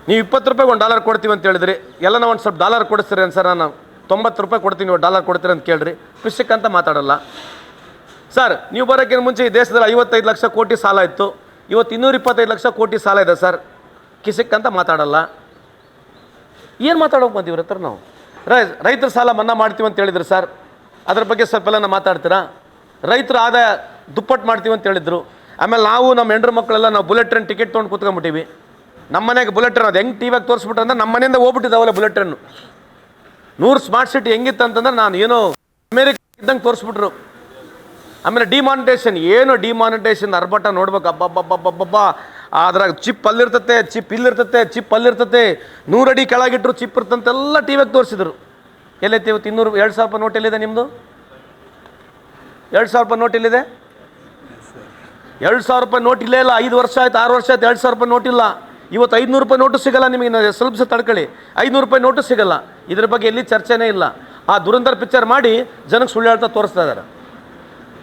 ನೀವು $20 $1 ಕೊಡ್ತೀವಿ ಅಂತ ಹೇಳಿದ್ರಿ. ಎಲ್ಲ ನಾವು ಒಂದು ಸ್ವಲ್ಪ ಡಾಲರ್ ಕೊಡಿಸ್ತೀರಿ ಅಂತ ಸರ್, ನಾನು $90 ಕೊಡ್ತೀನಿ, $1 ಕೊಡ್ತೀರಿ ಅಂತ ಕೇಳ್ರಿ. ಪುಸ್ತಕಂತ ಮಾತಾಡಲ್ಲ. ಸರ್ ನೀವು ಬರೋಕ್ಕಿಂತ ಮುಂಚೆ ಈ ದೇಶದಲ್ಲಿ 55 ಲಕ್ಷ ಕೋಟಿ ಸಾಲ ಇತ್ತು, ಇವತ್ತು 225 ಲಕ್ಷ ಕೋಟಿ ಸಾಲ ಇದೆ ಸರ್, ಕಿಸಕ್ಕಂತ ಮಾತಾಡಲ್ಲ. ಏನು ಮಾತಾಡೋಕೆ ಬಂದೀವಿ ಹತ್ರ ನಾವು? ರೈತರ ಸಾಲ ಮನ್ನಾ ಮಾಡ್ತೀವಿ ಅಂತ ಹೇಳಿದ್ರು ಸರ್, ಅದ್ರ ಬಗ್ಗೆ ಸ್ವಲ್ಪ ಎಲ್ಲ ಮಾತಾಡ್ತೀರಾ? ರೈತರ ಆದಾಯ ದುಪ್ಪಟ್ಟು ಮಾಡ್ತೀವಿ ಅಂತ ಹೇಳಿದ್ರು. ಆಮೇಲೆ ನಾವು ನಮ್ಮ ಹೆಂಡ್ರು ಮಕ್ಕಳೆಲ್ಲ ನಾವು ಬುಲೆಟ್ ಟ್ರೈನ್ ಟಿಕೆಟ್ ತೊಗೊಂಡು ಕೂತ್ಕೊಂಡ್ಬಿಟ್ಟಿವಿ. ನಮ್ಮ ಮನೆಗೆ ಬುಲೆಟ್ ಟ್ರೈನ್ ಅದು ಹೆಂಗೆ ಟಿ ವಿಯಾಗ ತೋರಿಸ್ಬಿಟ್ರೆ ಅಂದ್ರೆ ನಮ್ಮ ಮನೆಯಿಂದ ಹೋಗ್ಬಿಟ್ಟಿದ್ದಾವಲ್ಲ ಬುಲೆಟ್ ಟ್ರೈನು. 100 ಸ್ಮಾರ್ಟ್ ಸಿಟಿ ಹೆಂಗಿತ್ತು ಅಂತಂದ್ರೆ ನಾನು ಏನೋ ಅಮೇರಿಕ ಇದ್ದಂಗೆ ತೋರಿಸ್ಬಿಟ್ರು. ಆಮೇಲೆ ಡಿಮಾನಿಟೇಷನ್, ಏನು ಡಿಮಾನಿಟೇಷನ್ ಅರ್ಭಟ ನೋಡ್ಬೇಕು. ಅಬ್ಬಬ್ಬಬ್ಬಬ್ಬಬ್ಬ, ಅದ್ರಾಗ ಚಿಪ್ ಅಲ್ಲಿರ್ತತೆ, ಚಿಪ್ ಇಲ್ಲಿರ್ತತೆ, ಚಿಪ್ ಅಲ್ಲಿರ್ತತೆ, 100 ಅಡಿ ಕೆಳಗಿಟ್ರು ಚಿಪ್ ಇರ್ತಂತೆಲ್ಲ ಟಿ ವಿಯಾಗ ತೋರಿಸಿದ್ರು. ಎಲ್ಲೈತೆ ಇವತ್ತು 200,000 ರೂಪಾಯಿ ನೋಟ್ ಎಲ್ಲಿದೆ ನಿಮ್ಮದು? 2,000 ರೂಪಾಯಿ ನೋಟ್ ಎಲ್ಲಿದೆ? 2,000 ರೂಪಾಯಿ ನೋಟ್ ಇಲ್ಲೇ ಇಲ್ಲ. 5 ವರ್ಷ ಆಯ್ತು, 6 ವರ್ಷ ಆಯ್ತು, 2,000 ರೂಪಾಯಿ ನೋಟ್ ಇಲ್ಲ. ಇವತ್ತು 500 ರೂಪಾಯಿ ನೋಟು ಸಿಗಲ್ಲ ನಿಮಗೆ. ಸ್ವಲ್ಪ ತಡ್ಕೊಳ್ಳಿ, 500 ರೂಪಾಯಿ ನೋಟು ಸಿಗಲ್ಲ. ಇದ್ರ ಬಗ್ಗೆ ಎಲ್ಲಿ ಚರ್ಚೆನೇ ಇಲ್ಲ. ಆ ದುರಂಧರ್ ಪಿಕ್ಚರ್ ಮಾಡಿ ಜನಕ್ಕೆ ಸುಳ್ಳು ಹೇಳ್ತಾ ತೋರಿಸ್ತಾ ಇದ್ದಾರೆ.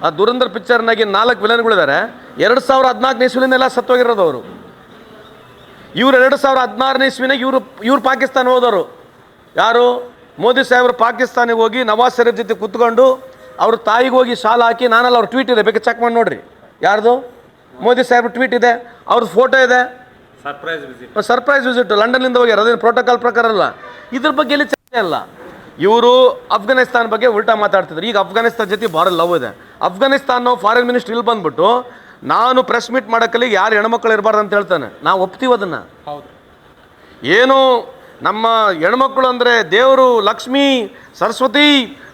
ಆ ದುರಂಧರ್ ಪಿಕ್ಚರ್ನಾಗಿ 4 ವಿಲನ್ಗಳಿದ್ದಾರೆ. 2014 ಇಸ್ವಿನೆಲ್ಲ ಸತ್ತೋಗಿರೋದು ಅವರು. ಇವರು 2016 ಇಸ್ವಿನಾಗ ಇವ್ರು ಪಾಕಿಸ್ತಾನ ಹೋದವರು. ಯಾರು? ಮೋದಿ ಸಾಹೇಬರು ಪಾಕಿಸ್ತಾನಿಗೆ ಹೋಗಿ ನವಾಜ್ ಶರೀಫ್ ಜೊತೆ ಕೂತ್ಕೊಂಡು ಅವ್ರ ತಾಯಿಗೆ ಹೋಗಿ ಶಾಲ ಹಾಕಿ, ನಾನೆಲ್ಲ ಅವ್ರ ಟ್ವೀಟ್ ಇದೆ, ಬೇಕಾದ್ರೆ ಚೆಕ್ ಮಾಡಿ ನೋಡ್ರಿ. ಯಾರ್ದು? ಮೋದಿ ಸಾಹೇಬ್ರ ಟ್ವೀಟ್ ಇದೆ, ಅವ್ರದ್ದು ಫೋಟೋ ಇದೆ. ಸರ್ಪ್ರೈಸ್ ವಿಸಿಟ್ ಲಂಡನ್ನಿಂದ ಹೋಗ್ಯಾರ. ಅದೇನು ಪ್ರೋಟೋಕಾಲ್ ಪ್ರಕಾರ ಅಲ್ಲ. ಇದ್ರ ಬಗ್ಗೆ ಎಲ್ಲಿ ಚರ್ಚೆ ಅಲ್ಲ. ಇವರು ಅಫ್ಘಾನಿಸ್ತಾನ ಬಗ್ಗೆ ಉಲ್ಟಾ ಮಾತಾಡ್ತಿದ್ರು. ಈಗ ಅಫ್ಘಾನಿಸ್ತಾನ ಜೊತೆ ಭಾಳ ಲವ್ ಇದೆ. ಅಫ್ಘಾನಿಸ್ತಾನ ಫಾರಿನ್ ಮಿನಿಸ್ಟರ್ ಇಲ್ಲಿ ಬಂದ್ಬಿಟ್ಟು ನಾನು ಪ್ರೆಸ್ ಮೀಟ್ ಮಾಡೋಕ್ಕಲ್ಲಿ ಯಾರು ಹೆಣ್ಮಕ್ಳು ಇರಬಾರ್ದು ಅಂತ ಹೇಳ್ತಾನೆ. ನಾವು ಒಪ್ತೀವಿ ಅದನ್ನು. ಏನು ನಮ್ಮ ಹೆಣ್ಮಕ್ಳು ಅಂದರೆ ದೇವರು, ಲಕ್ಷ್ಮೀ, ಸರಸ್ವತಿ,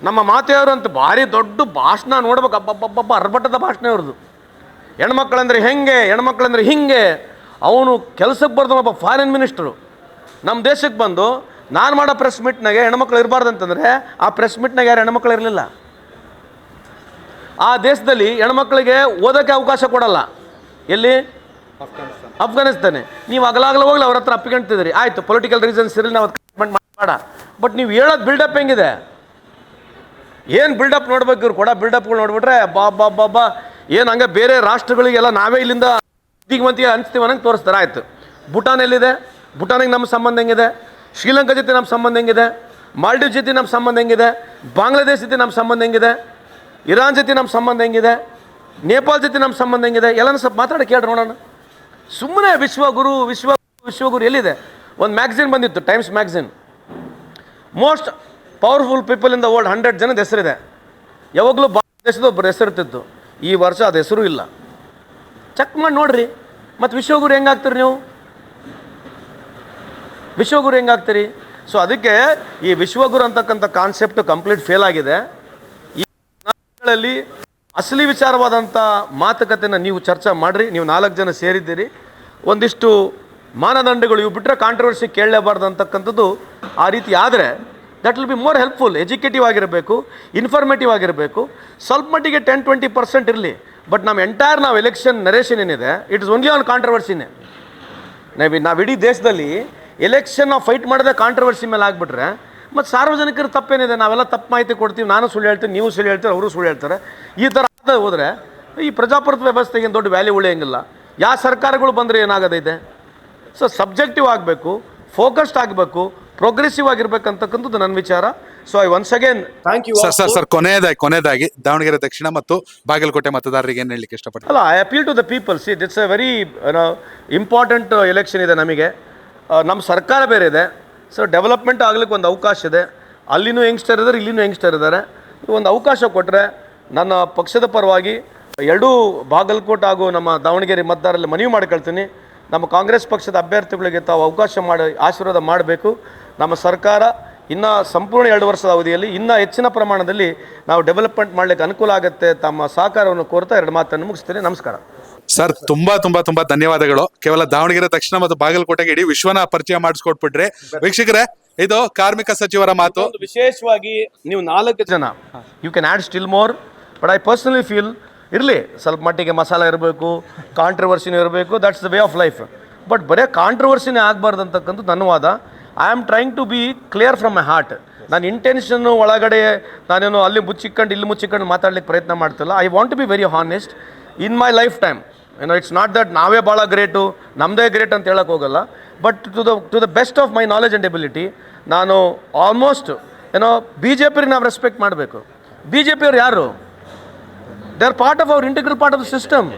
ನಮ್ಮ ಮಾತೆಯವರು ಅಂತ ಭಾರಿ ದೊಡ್ಡ ಭಾಷಣ ನೋಡ್ಬೇಕು. ಅಬ್ಬಬ್ಬಬ್ಬ, ಅರ್ಭಟದ ಭಾಷಣ ಅವ್ರದ್ದು. ಹೆಣ್ಮಕ್ಳಂದ್ರೆ ಹೆಂಗೆ, ಹೆಣ್ಮಕ್ಳಂದ್ರೆ ಹಿಂಗೆ. ಅವನು ಕೆಲಸಕ್ಕೆ ಬರ್ದು ಒಬ್ಬ ಫಾರಿನ್ ಮಿನಿಸ್ಟರು ನಮ್ಮ ದೇಶಕ್ಕೆ ಬಂದು ನಾನು ಮಾಡೋ ಪ್ರೆಸ್ ಮೀಟ್ನಾಗೆ ಹೆಣ್ಮಕ್ಳು ಇರಬಾರ್ದು ಅಂತಂದರೆ, ಆ ಪ್ರೆಸ್ ಮೀಟ್ನಾಗ ಯಾರು ಹೆಣ್ಮಕ್ಳು ಇರಲಿಲ್ಲ. ಆ ದೇಶದಲ್ಲಿ ಹೆಣ್ಮಕ್ಳಿಗೆ ಓದೋಕ್ಕೆ ಅವಕಾಶ ಕೊಡಲ್ಲ. ಎಲ್ಲಿ? ಅಫ್ಘಾನಿಸ್ತಾನ. ನೀವು ಅಗಲಾಗಲ ಹೋಗ್ಲಿ ಅವ್ರ ಹತ್ರ ಅಪ್ಪಿಕೊಂತಿದ್ರಿ. ಆಯಿತು, ಪೊಲಿಟಿಕಲ್ ರೀಸನ್ಸ್ ಇರಲಿ, ನಾವು ಕಮೆಂಟ್ ಮಾಡ. ಬಟ್ ನೀವು ಹೇಳೋದು ಬಿಲ್ಡಪ್ ಹೆಂಗಿದೆ? ಏನು ಬಿಲ್ಡಪ್ ನೋಡ್ಬೇಕು ಇವ್ರು ಕೊಡೋ ಬಿಲ್ಡಪ್ಗಳು ನೋಡ್ಬಿಟ್ರೆ ಬಾ ಏನು ಹಂಗೆ ಬೇರೆ ರಾಷ್ಟ್ರಗಳಿಗೆಲ್ಲ ನಾವೇ ಇಲ್ಲಿಂದ ದಿಗ್ಮಂತಿಗೆ ಹಂಚ್ತೀವಿ ಅನ್ನಂಗೆ ತೋರಿಸ್ತಾರೆ. ಆಯಿತು, ಭೂಟಾನ್ ಎಲ್ಲಿದೆ? ಭೂಟಾನಿಗೆ ನಮ್ಮ ಸಂಬಂಧ ಹೆಂಗಿದೆ? ಶ್ರೀಲಂಕಾ ಜೊತೆ ನಮ್ಮ ಸಂಬಂಧ ಹೆಂಗಿದೆ? ಮಾಲ್ಡೀವ್ ಜೊತೆ ನಮ್ಮ ಸಂಬಂಧ ಹೆಂಗಿದೆ? ಬಾಂಗ್ಲಾದೇಶ ಜೊತೆ ನಮ್ಮ ಸಂಬಂಧ ಹೆಂಗಿದೆ? ಇರಾನ್ ಜೊತೆ ನಮ್ಮ ಸಂಬಂಧ ಹೆಂಗಿದೆ? ನೇಪಾಳ ಜೊತೆ ನಮ್ಮ ಸಂಬಂಧ ಹೆಂಗಿದೆ? ಎಲ್ಲನೂ ಸ್ವಲ್ಪ ಮಾತಾಡಿ ಕೇಳಿ ನೋಡೋಣ. ಸುಮ್ಮನೆ ವಿಶ್ವಗುರು ಎಲ್ಲಿದೆ? ಒಂದು ಮ್ಯಾಗ್ಝಿನ್ ಬಂದಿತ್ತು, times magazine, most powerful people in the world 100 ಜನದ ಹೆಸರಿದೆ. ಯಾವಾಗಲೂ ಭಾರತ ದೇಶದ ಒಬ್ಬರು ಹೆಸರಿರ್ತಿತ್ತು. ಈ ವರ್ಷ ಅದು ಹೆಸರು ಇಲ್ಲ. ಚೆಕ್ ಮಾಡಿ ನೋಡ್ರಿ. ಮತ್ತು ವಿಶ್ವಗುರು ಹೆಂಗಾಗ್ತೀರಿ ನೀವು? ವಿಶ್ವಗುರು ಹೆಂಗಾಗ್ತೀರಿ? ಸೊ ಅದಕ್ಕೆ ಈ ವಿಶ್ವಗುರು ಅಂತಕ್ಕಂಥ ಕಾನ್ಸೆಪ್ಟ್ ಕಂಪ್ಲೀಟ್ ಫೇಲ್ ಆಗಿದೆ. ಈ ದಿನಗಳಲ್ಲಿ ಅಸಲಿ ವಿಚಾರವಾದಂಥ ಮಾತುಕತೆನ ನೀವು ಚರ್ಚೆ ಮಾಡಿರಿ. ನೀವು 4 ಜನ ಸೇರಿದ್ದೀರಿ. ಒಂದಿಷ್ಟು ಮಾನದಂಡಗಳು ಇವು ಬಿಟ್ಟರೆ ಕಾಂಟ್ರವರ್ಸಿ ಕೇಳಲೇಬಾರ್ದು ಅಂತಕ್ಕಂಥದ್ದು. ಆ ರೀತಿ ಆದರೆ that will be more helpful. Executive ಆಗಿರಬೇಕು, ಇನ್ಫಾರ್ಮೇಟಿವ್ ಆಗಿರಬೇಕು. ಸ್ವಲ್ಪ ಮಟ್ಟಿಗೆ 10-20% ಇರಲಿ. ಬಟ್ ನಾವು ಎಲೆಕ್ಷನ್ ನರೇಷನ್ ಏನಿದೆ, ಇಟ್ ಇಸ್ ಓನ್ಲಿ ಆನ್ ಕಾಂಟ್ರವರ್ಸಿನೇ. ನಾವು ಇಡೀ ದೇಶದಲ್ಲಿ ಎಲೆಕ್ಷನ್ ನಾವು ಫೈಟ್ ಮಾಡಿದ್ರೆ ಕಾಂಟ್ರವರ್ಸಿ ಮೇಲೆ ಆಗಿಬಿಟ್ರೆ ಮತ್ತು ಸಾರ್ವಜನಿಕರ ತಪ್ಪೇನಿದೆ? ನಾವೆಲ್ಲ ತಪ್ಪು ಮಾಹಿತಿ ಕೊಡ್ತೀವಿ, ನಾನು ಸುಳ್ಳು ಹೇಳ್ತೀನಿ, ನೀವು ಸುಳ್ಳು ಹೇಳ್ತೀರಿ, ಅವರು ಸುಳ್ಳು ಹೇಳ್ತಾರೆ. ಈ ಥರ ಹೋದರೆ ಈ ಪ್ರಜಾಪ್ರಭುತ್ವ ವ್ಯವಸ್ಥೆಗೆ ದೊಡ್ಡ ವ್ಯಾಲ್ಯೂ ಉಳಿಯಂಗಿಲ್ಲ. ಯಾವ ಸರ್ಕಾರಗಳು ಬಂದರೆ ಏನಾಗೋದಿದೆ? ಸೊ ಸಬ್ಜೆಕ್ಟಿವ್ ಆಗಬೇಕು, ಫೋಕಸ್ಡ್ ಆಗಬೇಕು, ಪ್ರೋಗ್ರೆಸಿವ್ ಆಗಿರ್ಬೇಕಂತಕ್ಕಂಥದ್ದು ನನ್ನ ವಿಚಾರ. So I once again thank you. Sir ಕೊನೆಯದಾಗಿ ದಾವಣಗೆರೆ ದಕ್ಷಿಣ ಮತ್ತು ಬಾಗಲಕೋಟೆ ಮತದಾರರಿಗೆ ಏನು ಹೇಳಲಿಕ್ಕೆ ಇಷ್ಟಪಡ್ತೀನಿ? ಅಲ್ಲ, I appeal to the people. See, it's a very important election ಇದೆ ನಮಗೆ. ನಮ್ಮ ಸರ್ಕಾರ ಬೇರೆ ಇದೆ. ಸೊ ಡೆವಲಪ್ಮೆಂಟ್ ಆಗ್ಲಿಕ್ಕೆ ಒಂದು ಅವಕಾಶ ಇದೆ. ಅಲ್ಲಿನೂ ಯಂಗ್ಸ್ಟರ್ ಇದ್ದಾರೆ, ಇಲ್ಲಿನೂ ಯಂಗ್ಸ್ಟರ್ ಇದ್ದಾರೆ. ಒಂದು ಅವಕಾಶ ಕೊಟ್ಟರೆ ನನ್ನ ಪಕ್ಷದ ಪರವಾಗಿ ಎರಡೂ ಬಾಗಲಕೋಟೆ ಹಾಗೂ ನಮ್ಮ ದಾವಣಗೆರೆ ಮತದಾರರಲ್ಲಿ ಮನವಿ ಮಾಡ್ಕೊಳ್ತೀನಿ. ನಮ್ಮ ಕಾಂಗ್ರೆಸ್ ಪಕ್ಷದ ಅಭ್ಯರ್ಥಿಗಳಿಗೆ ತಾವು ಅವಕಾಶ ಮಾಡಿ ಆಶೀರ್ವಾದ ಮಾಡಬೇಕು. ನಮ್ಮ ಸರ್ಕಾರ ಇನ್ನು ಸಂಪೂರ್ಣ 2 ವರ್ಷದ ಅವಧಿಯಲ್ಲಿ ಇನ್ನೂ ಹೆಚ್ಚಿನ ಪ್ರಮಾಣದಲ್ಲಿ ನಾವು ಡೆವಲಪ್ಮೆಂಟ್ ಮಾಡಲಿಕ್ಕೆ ಅನುಕೂಲ ಆಗುತ್ತೆ. ತಮ್ಮ ಸಹಕಾರವನ್ನು ಕೋರ್ತಾ 2 ಮಾತನ್ನು ಮುಗಿಸ್ತೀನಿ. ನಮಸ್ಕಾರ ಸರ್. ತುಂಬಾ ಧನ್ಯವಾದಗಳು. ಕೇವಲ ದಾವಣಗೆರೆ ದಕ್ಷಿಣ ಮತ್ತು ಬಾಗಲಕೋಟೆಗೆ ಇಡೀ ವಿಶ್ವನ ಪರಿಚಯ ಮಾಡಿಸ್ಕೊಟ್ಬಿಟ್ರೆ. ವೀಕ್ಷಕರೇ, ಇದು ಕಾರ್ಮಿಕ ಸಚಿವರ ಮಾತು. ವಿಶೇಷವಾಗಿ ನೀವು 4 ಜನ, you can add still more. But I personally feel ಇರಲಿ, ಸ್ವಲ್ಪ ಮಟ್ಟಿಗೆ ಮಸಾಲ ಇರಬೇಕು, ಕಾಂಟ್ರವರ್ಸಿನೂ ಇರಬೇಕು. That's the way of life. But ಬರೀ ಕಾಂಟ್ರವರ್ಸಿನೇ ಆಗಬಾರ್ದು ಅಂತಕ್ಕಂಥದ್ದು ನನ್ನ ವಾದ. I am trying to be clear from my heart. ನಾನು ಇಂಟೆನ್ಷನ್ನು ಒಳಗಡೆ ನಾನೇನು ಅಲ್ಲಿ ಮುಚ್ಚಿಕೊಂಡು ಇಲ್ಲಿ ಮುಚ್ಚಿಕೊಂಡು ಮಾತಾಡ್ಲಿಕ್ಕೆ ಪ್ರಯತ್ನ ಮಾಡ್ತಿಲ್ಲ. I want to be very honest in my life time. It's not that ನಾವೇ ಭಾಳ ಗ್ರೇಟು, ನಮ್ಮದೇ ಗ್ರೇಟ್ ಅಂತ ಹೇಳಕ್ಕೆ ಹೋಗಲ್ಲ. But to the best of my knowledge and ability ನಾನು ಆಲ್ಮೋಸ್ಟ್ BJP ನಾವು ರೆಸ್ಪೆಕ್ಟ್ ಮಾಡಬೇಕು. BJP ಅವ್ರು ಯಾರು? They are part of our integral part of the system.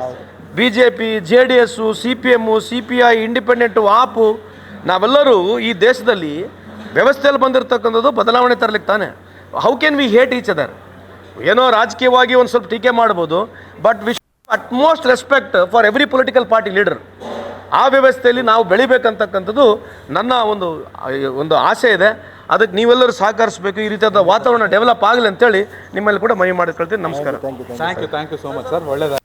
BJP, JDS, CPM, CPI, independent, AAP, ನಾವೆಲ್ಲರೂ ಈ ದೇಶದಲ್ಲಿ ವ್ಯವಸ್ಥೆಯಲ್ಲಿ ಬಂದಿರತಕ್ಕಂಥದ್ದು ಬದಲಾವಣೆ ತರಲಿಕ್ಕೆ ತಾನೆ. How can we hate each other? ಏನೋ ರಾಜಕೀಯವಾಗಿ ಒಂದು ಸ್ವಲ್ಪ ಟೀಕೆ ಮಾಡ್ಬೋದು, but we utmost respect for every political party leader. ಆ ವ್ಯವಸ್ಥೆಯಲ್ಲಿ ನಾವು ಬೆಳಿಬೇಕಂತಕ್ಕಂಥದ್ದು ನನ್ನ ಒಂದು ಆಸೆ ಇದೆ. ಅದಕ್ಕೆ ನೀವೆಲ್ಲರೂ ಸಹಕರಿಸಬೇಕು, ಈ ರೀತಿಯಾದ ವಾತಾವರಣ ಡೆವಲಪ್ ಆಗಲಿ ಅಂತೇಳಿ ನಿಮ್ಮಲ್ಲಿ ಕೂಡ ಮನವಿ ಮಾಡಿಕೊಳ್ತೀನಿ. ನಮಸ್ಕಾರ. Thank you so much sir, ಒಳ್ಳೆಯದ.